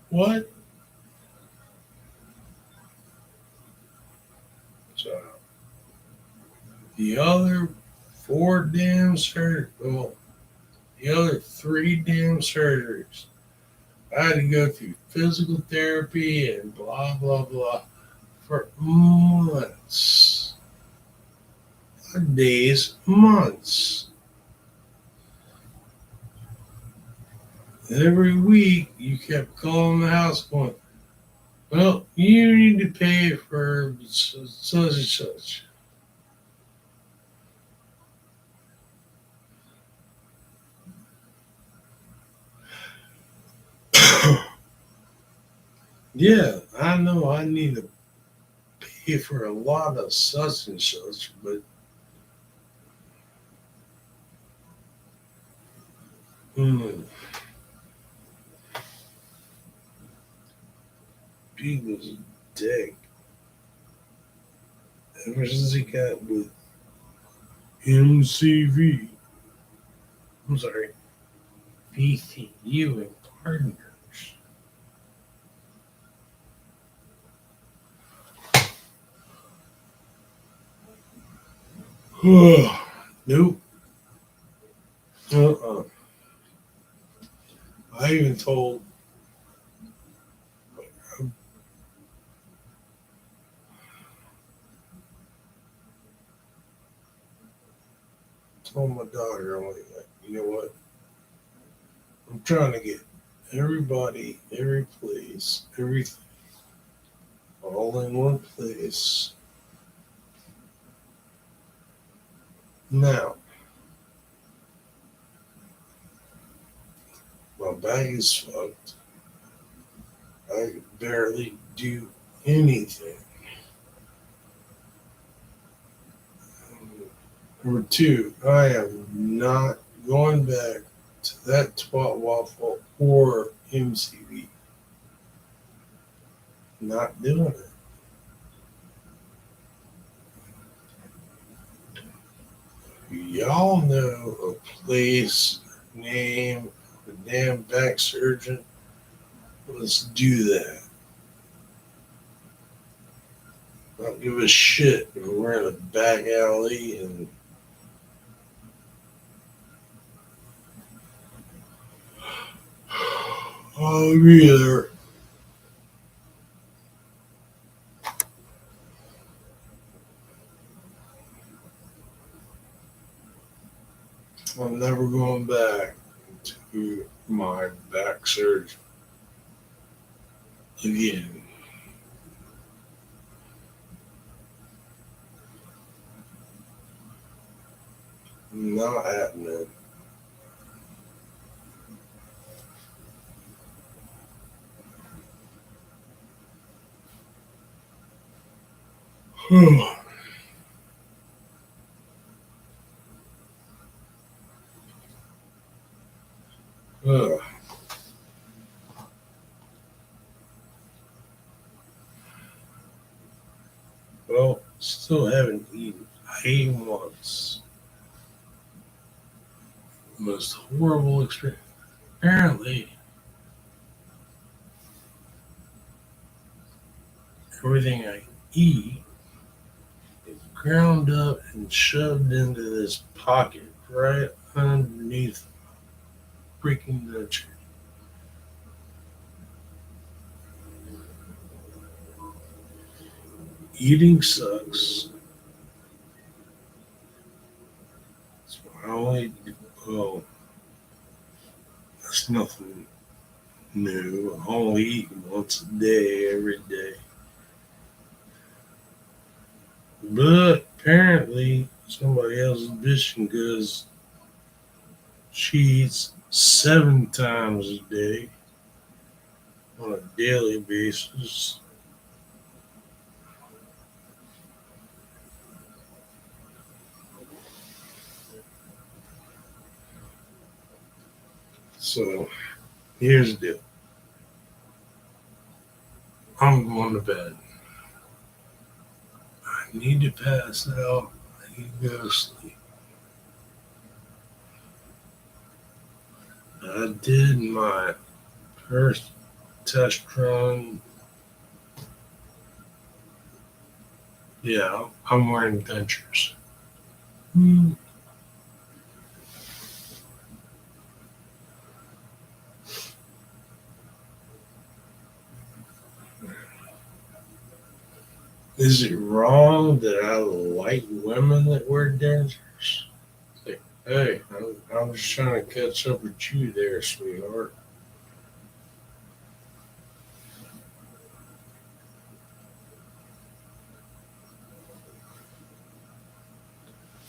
What? So, the other 4 damn surgeries, well, the other 3 damn surgeries, I had to go through physical therapy and blah, blah, blah for months. Not days, months. Every week, you kept calling the house going, well, you need to pay for such and such. Yeah, I know I need to pay for a lot of such and such, but mm, people's a dick. Ever since he got with MCV, I'm sorry, VCU and partners. Nope. Uh-uh. I even told my daughter, I'm like, you know what? I'm trying to get everybody, every place, everything, all in one place. Now, my back is fucked. I can barely do anything. Number two, I am not going back to that twat waffle or MCV. Not doing it. Y'all know a place, name, a damn back surgeon? Let's do that. I don't give a shit if we're in a back alley and Oh, either. I'm never going back to my back surgery again. Not happening. Ugh. Well, still haven't eaten. I ate once. Most horrible experience. Apparently, everything I eat is ground up and shoved into this pocket right underneath freaking the chair. Eating sucks. That's why I only, well, that's nothing new. I only eat once a day, every day. But apparently, somebody else is bitching because she eats 7 times a day on a daily basis. So here's the deal. I'm going to bed. I need to pass out. I need to go to sleep. I did my first test run. Yeah, I'm wearing dentures. Hmm. Is it wrong that I like women that wear dentures? Like, hey, I'm just trying to catch up with you there, sweetheart.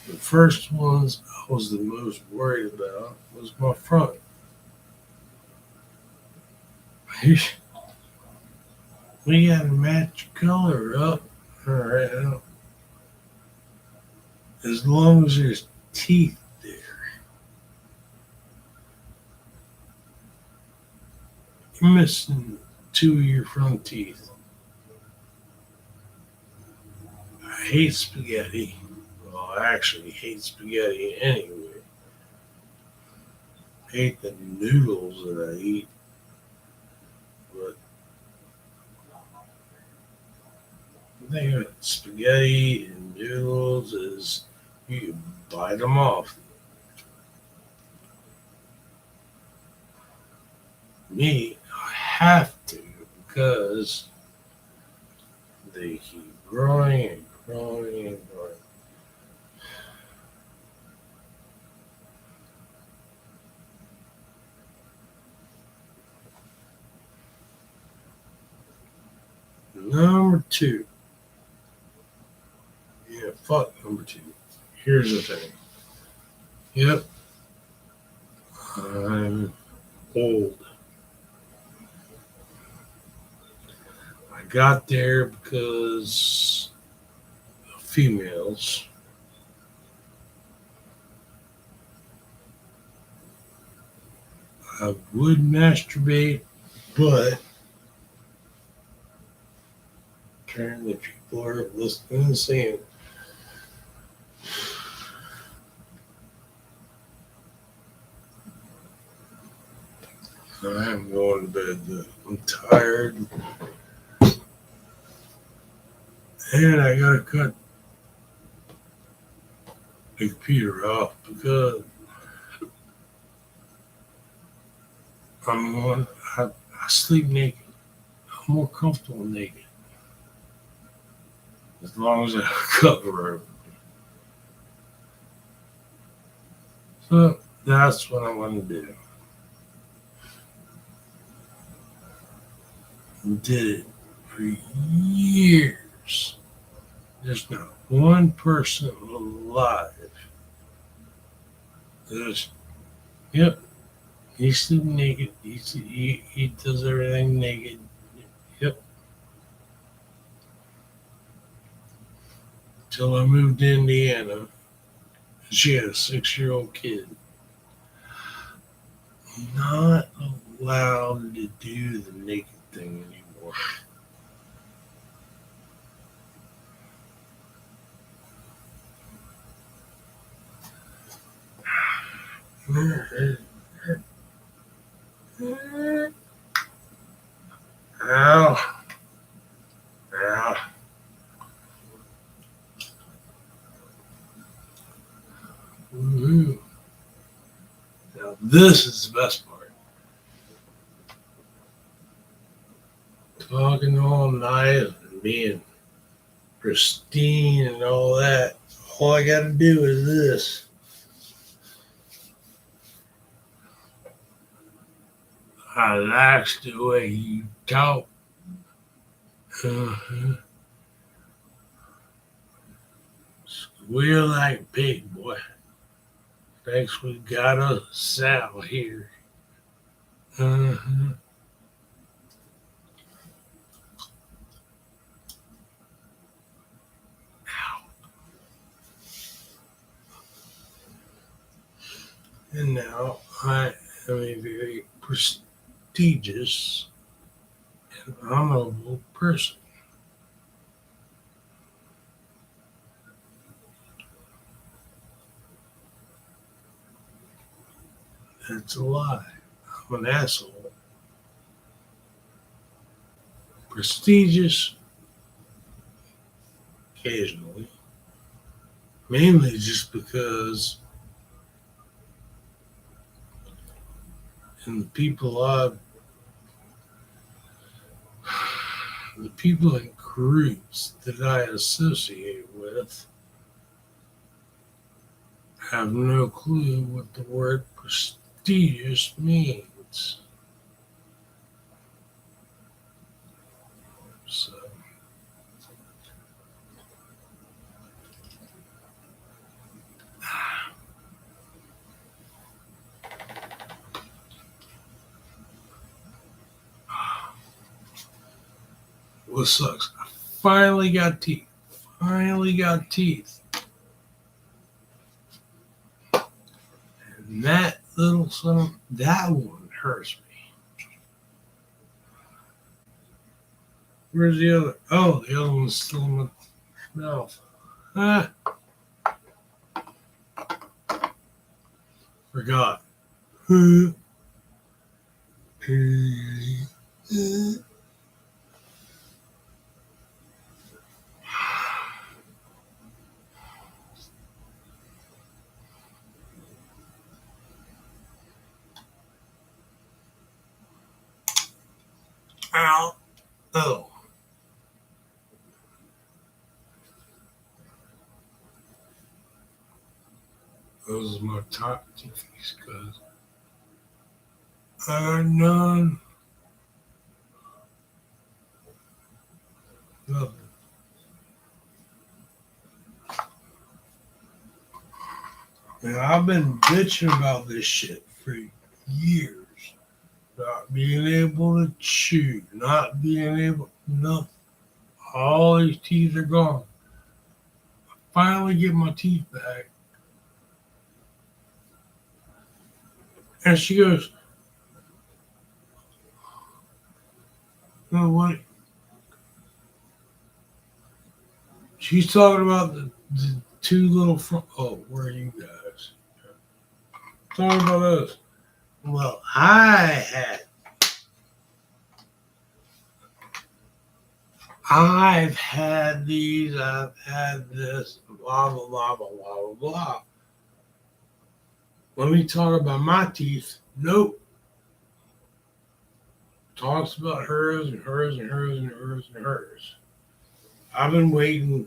The first ones I was the most worried about was my front. We got to match color up. All right, as long as there's teeth there. You're missing 2 of your front teeth. I hate spaghetti. Well, I actually hate spaghetti anyway. I hate the noodles that I eat, but the thing with spaghetti and noodles is you can bite them off. Me, I have to because they keep growing and growing and growing. Number two. Yeah, fuck number two. Here's the thing. Yep, I'm old. I got there because of females. I would masturbate, but apparently people are listening and saying, I'm going to bed. I'm tired, and I gotta cut the computer off because I sleep naked. I'm more comfortable naked. As long as I have a cover over me. So that's what I want to do. Did it for years. There's not one person alive that's, yep, he sleeps naked. He does everything naked. Yep. Till I moved to Indiana. She had a 6-year-old kid. Not allowed to do the naked thing anymore. Ow. Ow. Woo-hoo. Now this is the best part. Talking all night and being pristine and all that. All I gotta do is this. I like the way you talk. Uh-huh. Squeal like a pig, boy. Thanks, we got a Sal here. Uh-huh. And now I am a very prestigious and honorable person. That's a lie. I'm an asshole. Prestigious occasionally, mainly just because and the people in groups that I associate with have no clue what the word prestigious means. So what sucks? I finally got teeth. Finally got teeth. And that little son, that one hurts me. Where's the other? Oh, the other one's still in my mouth. Ah, forgot. Ow. Oh. Those are my top teeth because I got none. Nothing. And I've been bitching about this shit for years. Not being able to chew, not being able, nothing. All these teeth are gone. Finally get my teeth back. And she goes, "No, what?" She's talking about the two little front. Oh, where are you guys? Talking about those. Well, I've had these, I've had this, blah, blah, blah, blah, blah, blah. Let me talk about my teeth. Nope. talks about hers and hers and hers and hers and hers. I've been waiting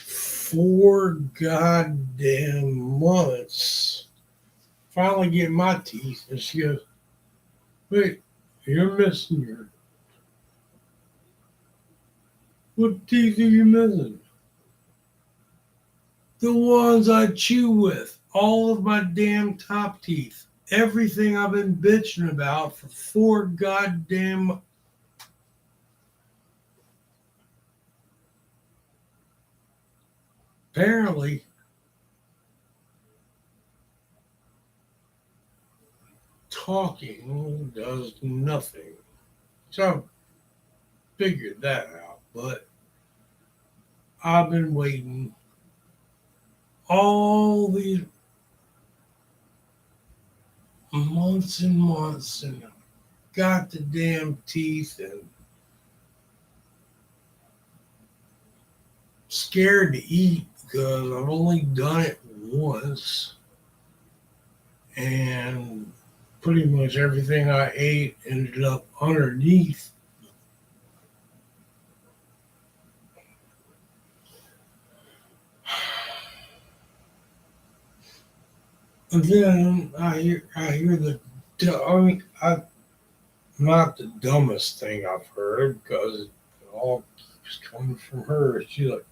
4 goddamn months. Finally get my teeth, and she goes, "Wait, you're missing your. What teeth are you missing?" The ones I chew with. All of my damn top teeth. Everything I've been bitching about for 4 goddamn. Apparently, talking does nothing. So I figured that out. But I've been waiting all these months and months and got the damn teeth and scared to eat because I've only done it once. And pretty much everything I ate ended up underneath. And then I hear not the dumbest thing I've heard because it all keeps coming from her. She's like,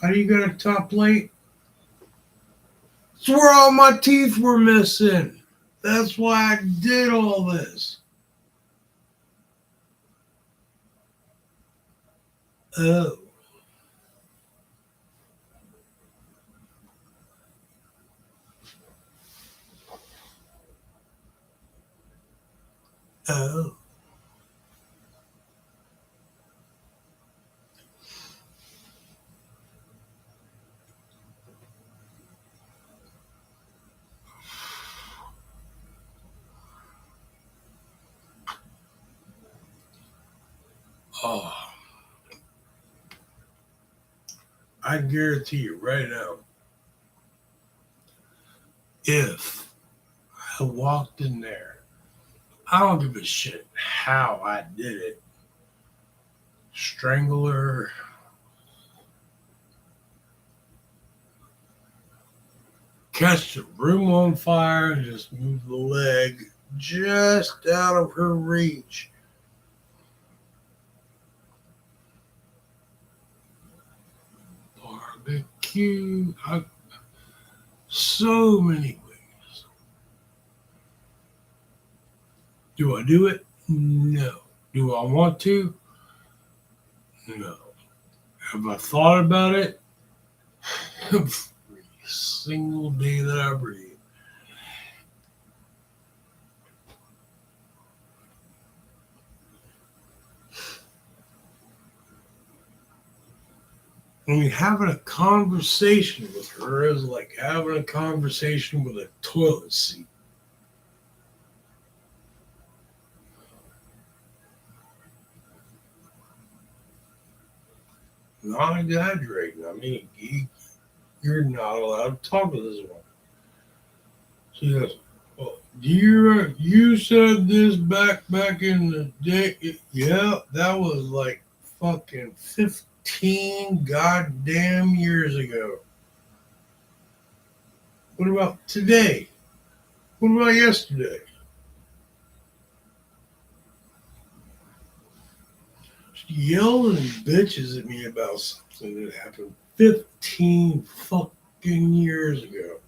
"Why do you got a top plate?" It's where all my teeth were missing. That's why I did all this. Oh, oh. Oh, I guarantee you right now, if I walked in there, I don't give a shit how I did it. Strangler, catch the room on fire, and just move the leg just out of her reach. Barbecue, so many ways. Do I do it? No. Do I want to? No. Have I thought about it? Every single day that I breathe. I mean, having a conversation with her is like having a conversation with a toilet seat. Not exaggerating. I mean, you're not allowed to talk to this one. She goes, "Well, you said this back in the day." Yeah, that was like fucking 15 goddamn years ago. What about today? What about yesterday? She yelling and bitches at me about something that happened 15 fucking years ago.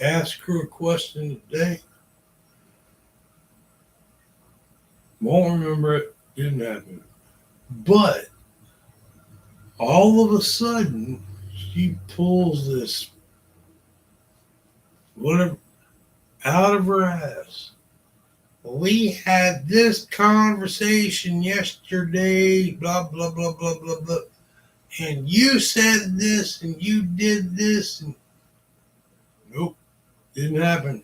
Ask her a question today. Won't remember it. Didn't happen. But all of a sudden, she pulls this whatever out of her ass. We had this conversation yesterday, blah, blah, blah, blah, blah, blah. And you said this and you did this. And nope, didn't happen.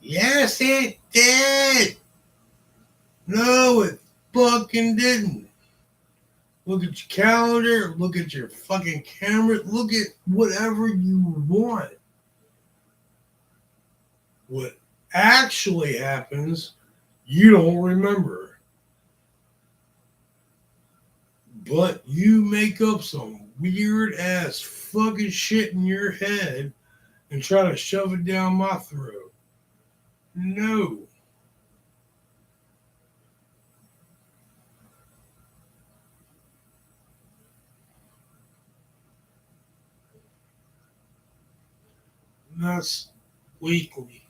Yes, it did. No, it fucking didn't. Look at your calendar. Look at your fucking camera. Look at whatever you want. What actually happens, you don't remember. But you make up some weird ass fucking shit in your head and try to shove it down my throat. No. That's weekly.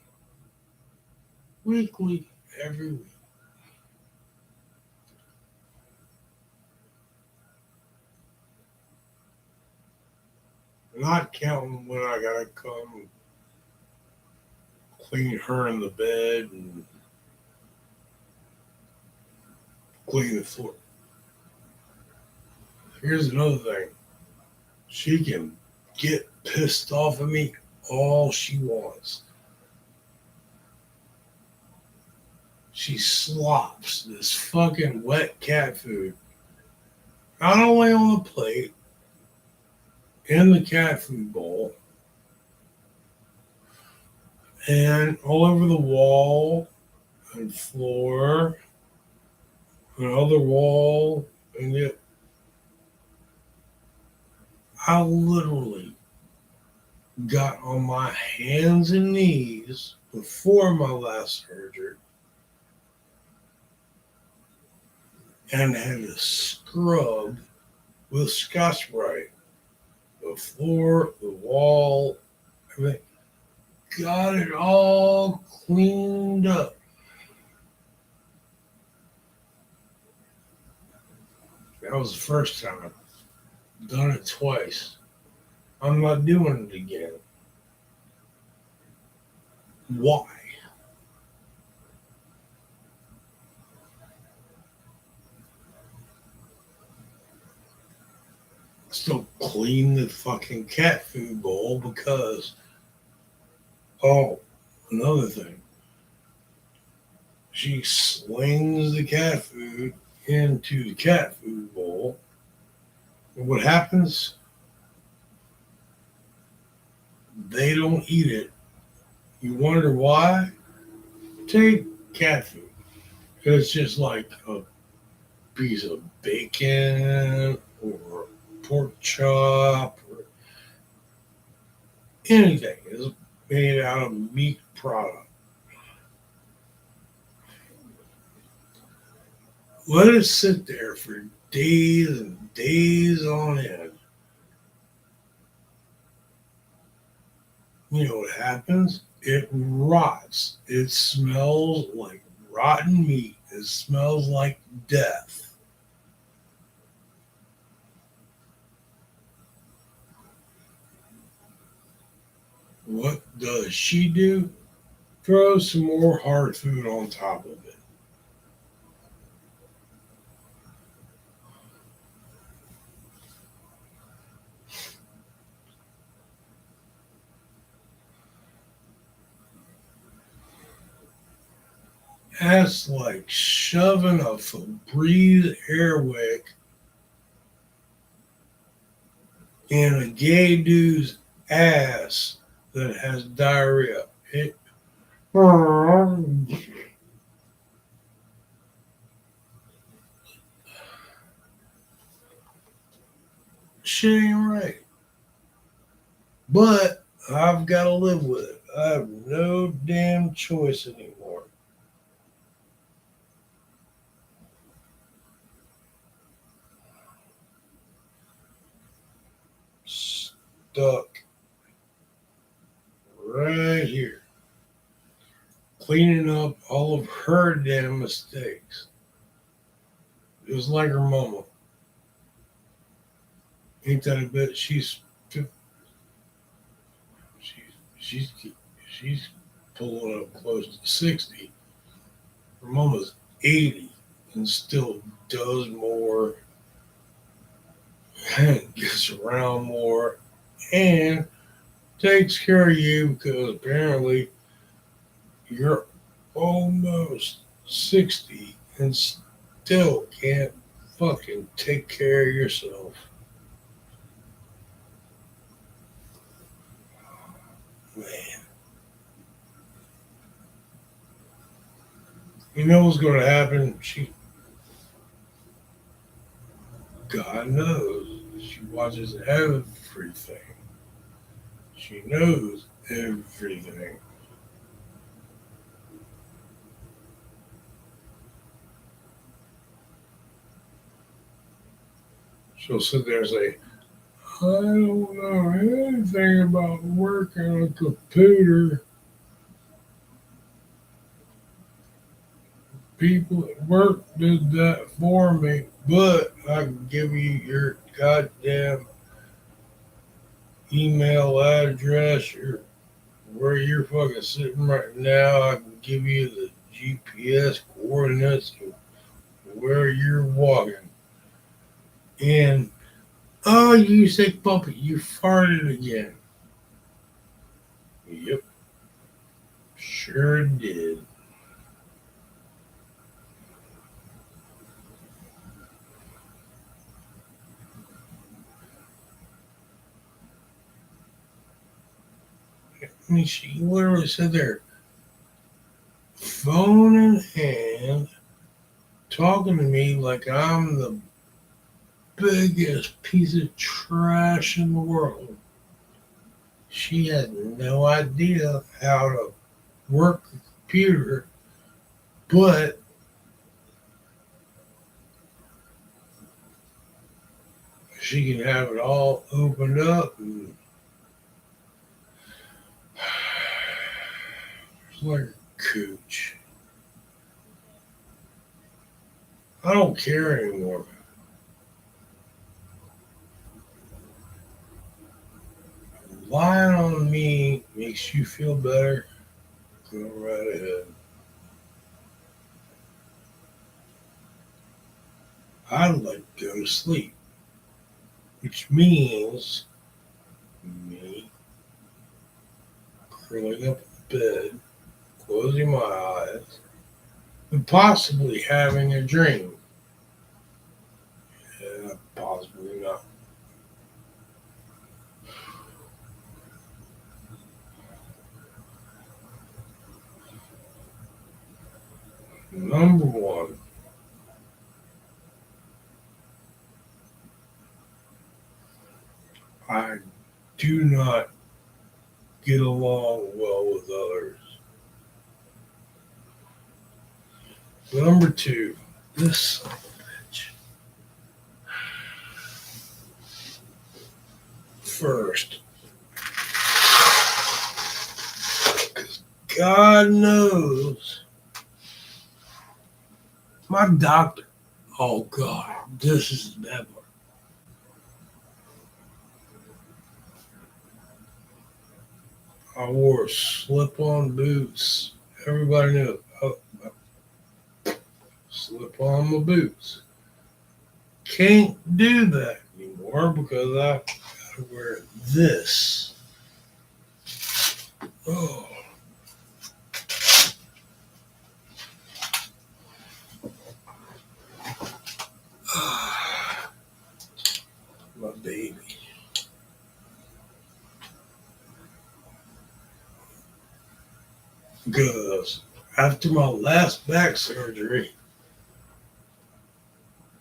Weekly, every week. Not counting when I gotta come clean her in the bed and clean the floor. Here's another thing. She can get pissed off at me all she wants. She slops this fucking wet cat food not only on the plate, in the cat food bowl, and all over the wall and floor, another wall, and yet I literally got on my hands and knees before my last surgery and had to scrub with Scotch-Brite the floor, the wall, everything. Got it all cleaned up. That was the first time. Done it twice. I'm not doing it again. Why? Still clean the fucking cat food bowl because, oh, another thing. She slings the cat food into the cat food bowl. And what happens? They don't eat it. You wonder why? Take cat food. It's just like a piece of bacon or pork chop or anything. It's made out of meat product. Let it sit there for days and days on end. You know what happens? It rots. It smells like rotten meat. It smells like death. What does she do? Throw some more hard food on top of it. That's like shoving a Febreze Airwick in a gay dude's ass that has diarrhea. It shit ain't right. But I've got to live with it. I have no damn choice anymore. Stuck right here, cleaning up all of her damn mistakes. Just like her mama. Ain't that a bit? She's she's pulling up close to 60. Her mama's 80 and still does more, and gets around more, and takes care of you because apparently you're almost 60 and still can't Fucking take care of yourself. Man. You know what's going to happen? God knows. She watches everything. She knows everything. She'll sit there and say, I don't know anything about working on a computer. People at work did that for me, but I can give you your goddamn email address, where you're fucking sitting right now. I can give you the GPS coordinates of where you're walking. And oh, you sick puppy, you farted again. Yep, sure did. I mean, she literally said there, phone in hand, talking to me like I'm the biggest piece of trash in the world. She had no idea how to work the computer, but she can have it all opened up and it's like a cooch. I don't care anymore. Lying on me makes you feel better. Go right ahead. I'd like to go to sleep, which means me curling up in bed, closing my eyes, and possibly having a dream. Yeah, possibly not. Number one, I do not get along well with others. Number two, this son of a bitch. First, because God knows my doctor. Oh God, this is the bad part. I wore slip-on boots. Everybody knew it. I slip on my boots. Can't do that anymore because I gotta wear this. Oh, my baby. Because after my last back surgery,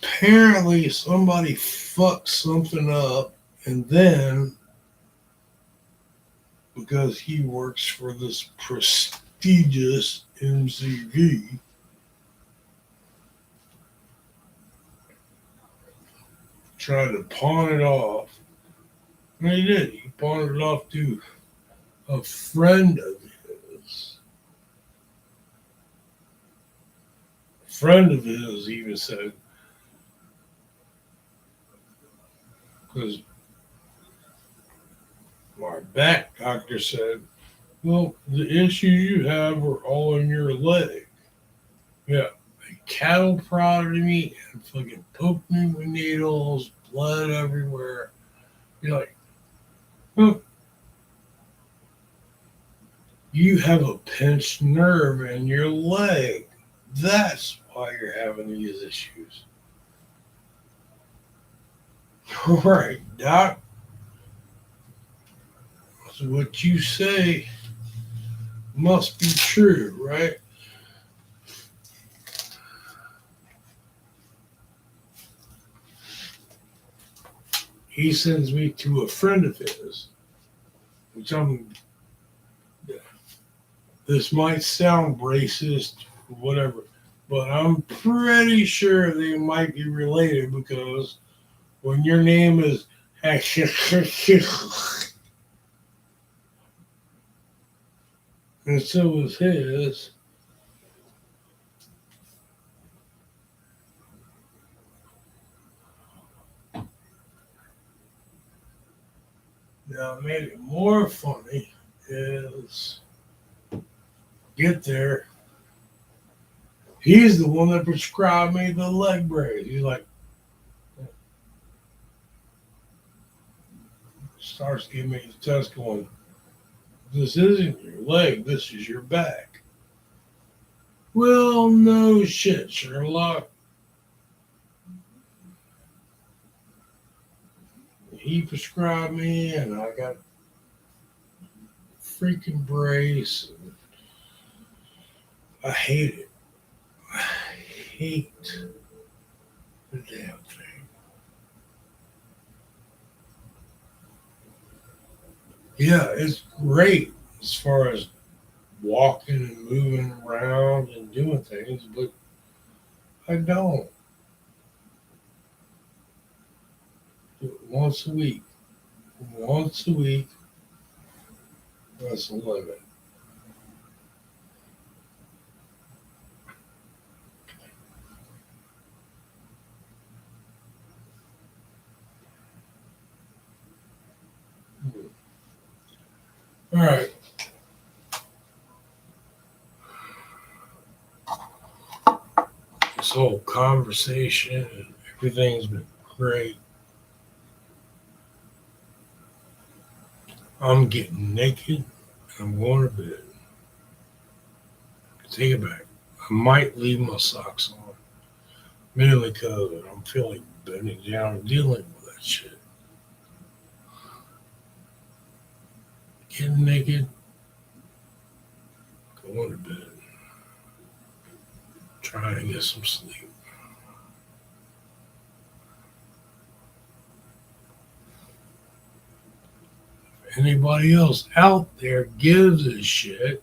apparently somebody fucked something up, and then because he works for this prestigious MCV, tried to pawn it off. And he did. He pawned it off to a friend of his. A friend of his even said, because my back doctor said, well, the issues you have are all in your leg. Yeah. They cattle prodded me and fucking poked me with needles, blood everywhere. You're like, huh, you have a pinched nerve in your leg. That's why you're having these issues. All right, Doc. So what you say must be true, right? He sends me to a friend of his, which this might sound racist, whatever, but I'm pretty sure they might be related because when your name is and so is his, now made it more funny is get there. He's the one that prescribed me the leg brace. He's like, starts giving me the test going, this isn't your leg, this is your back. Well, no shit, Sherlock. He prescribed me, and I got freaking brace. And I hate it. I hate the damn thing. Yeah, it's great as far as walking and moving around and doing things, but I don't do it once a week. Once a week, that's the limit. All right. This whole conversation and everything's been great. I'm getting naked and I'm going to bed. Take it back. I might leave my socks on, mainly because I'm feeling bending down and dealing with that shit. Getting naked, going to bed, trying to get some sleep. If anybody else out there gives a shit,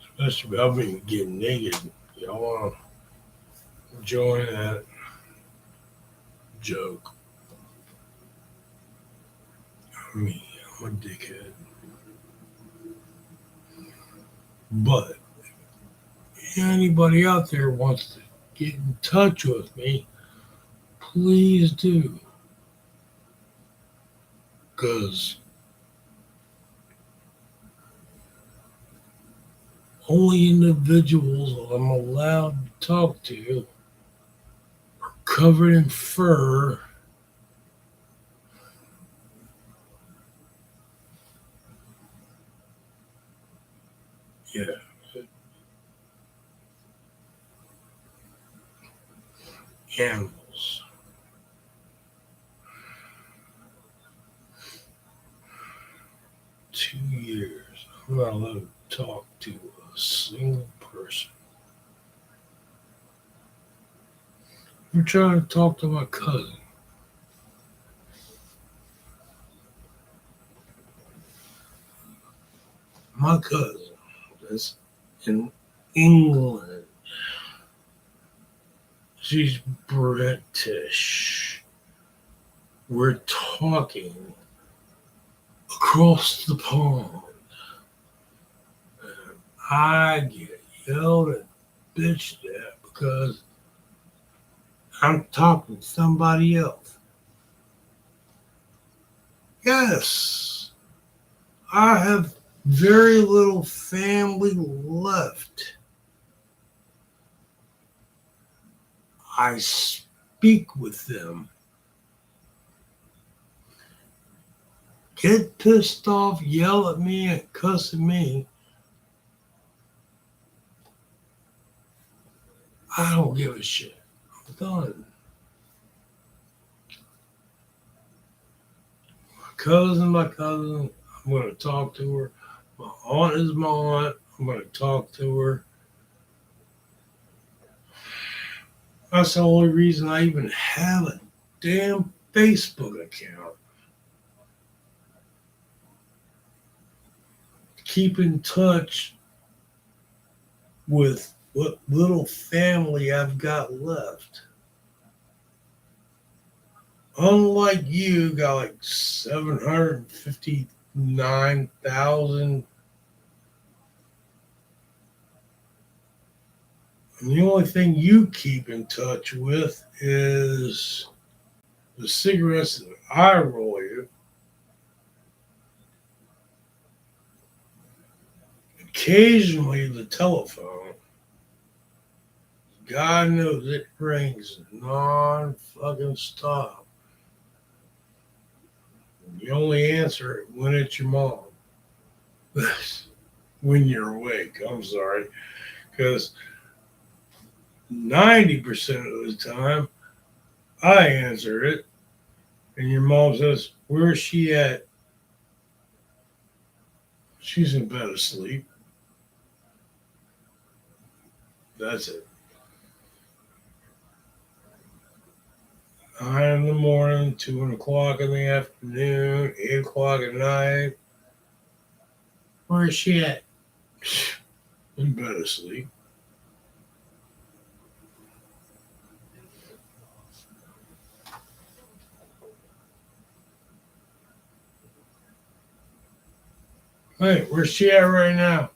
especially about me getting naked, y'all want to join that joke. Me, I'm a dickhead. But anybody out there wants to get in touch with me, please do. Because only individuals I'm allowed to talk to are covered in fur. Yeah, animals. 2 years. I'm not allowed to talk to a single person. I'm trying to talk to my cousin. My cousin that's in England. She's British. We're talking across the pond. And I get yelled at, bitched at because I'm talking to somebody else. Yes, I have very little family left. I speak with them. Get pissed off, yell at me, and cuss at me. I don't give a shit. I'm done. my cousin. I'm going to talk to her. My aunt is my aunt. I'm going to talk to her. That's the only reason I even have a damn Facebook account. Keep in touch with what little family I've got left. Unlike you, got like 759,000. And the only thing you keep in touch with is the cigarettes that I roll you. Occasionally the telephone. God knows it rings non-fucking stop. You only answer it when it's your mom. When you're awake, I'm sorry. Because 90% of the time, I answer it. And your mom says, "Where's she at?" "She's in bed asleep." That's it. 9 in the morning, 2 o'clock in the afternoon, 8 o'clock at night. "Where's she at?" "In bed asleep." "Hey, where's she at right now?"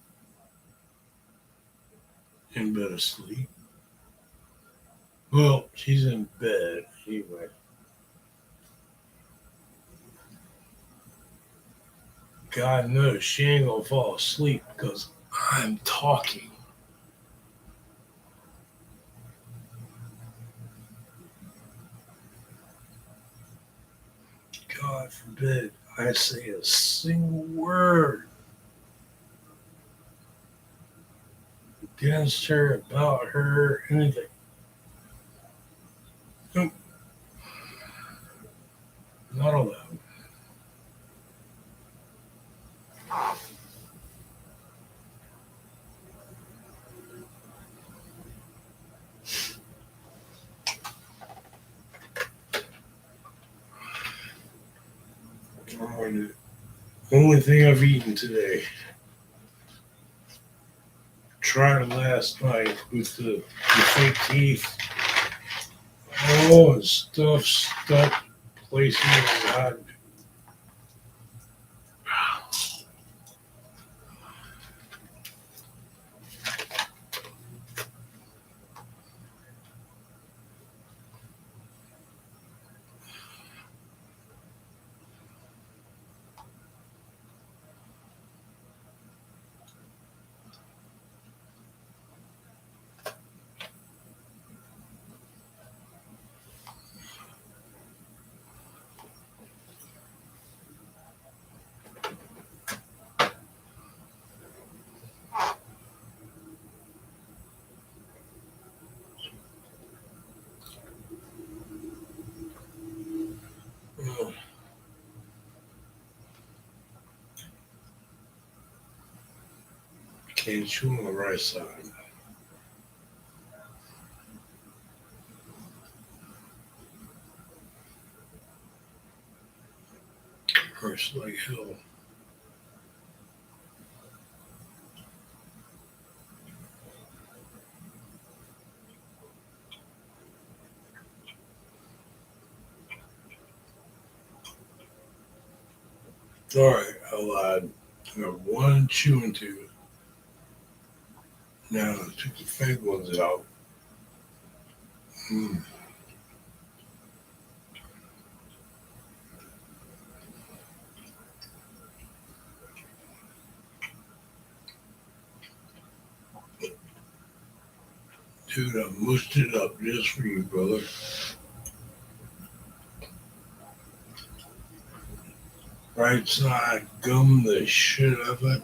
"In bed asleep." "Well, she's in bed anyway." God knows she ain't gonna fall asleep because I'm talking. God forbid I say a single word against her, about her, anything. Nope, not allowed. Only thing I've eaten today. Tried it last night with the fake teeth. Oh, and stuff stuck places I oh, can't chew on the right side. Hurts like hell. Alright, I lied. I got one chewing tooth. Now I took the fake ones out. Mm. Dude, I mushed it up just for you, brother. Right side, gum the shit out of it.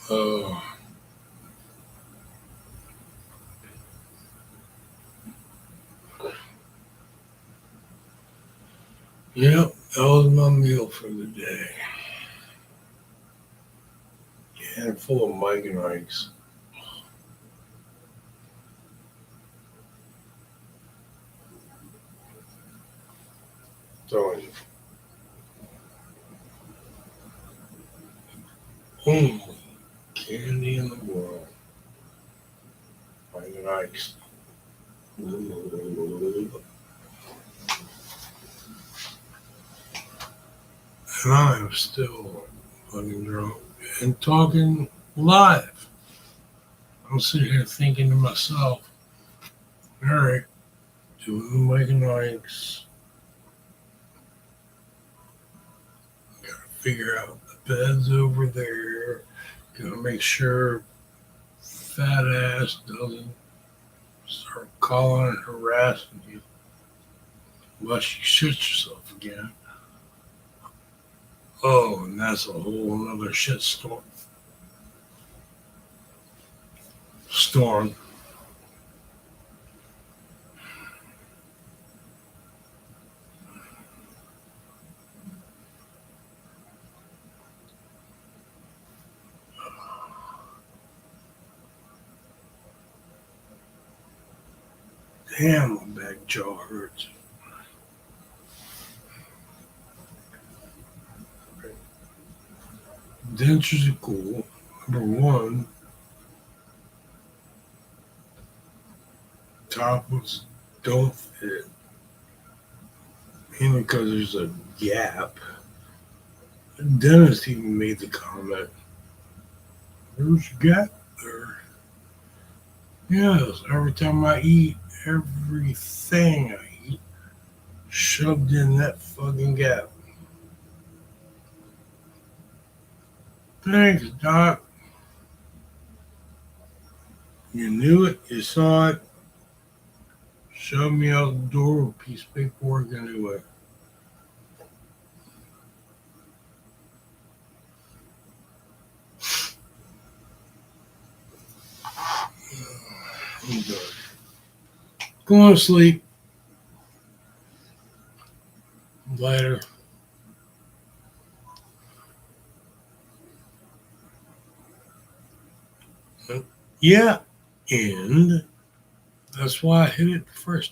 Uh, yep, that was my meal for the day. Handful of Mike and Ike's. Telling you. Only candy in the world. Mike and Ike's. And I'm still fucking drunk and talking live. I'm sitting here thinking to myself, all right, doing the Mike and Ike's. Gotta figure out the bed's over there. Gotta make sure fat ass doesn't start calling and harassing you unless you shit yourself again. Oh, and that's a whole nother shit storm. Damn, my back jaw hurts. Dentures are cool. Number one, top ones don't fit. Mainly because there's a gap. The dentist even made the comment, there's a gap there. Yes, every time I eat, everything I eat shoved in that fucking gap. Thanks, Doc. You knew it, you saw it. Shoved me out the door with a piece of paperwork anyway. I'm done. Go on to sleep. Later. Yeah, and that's why I hit it the first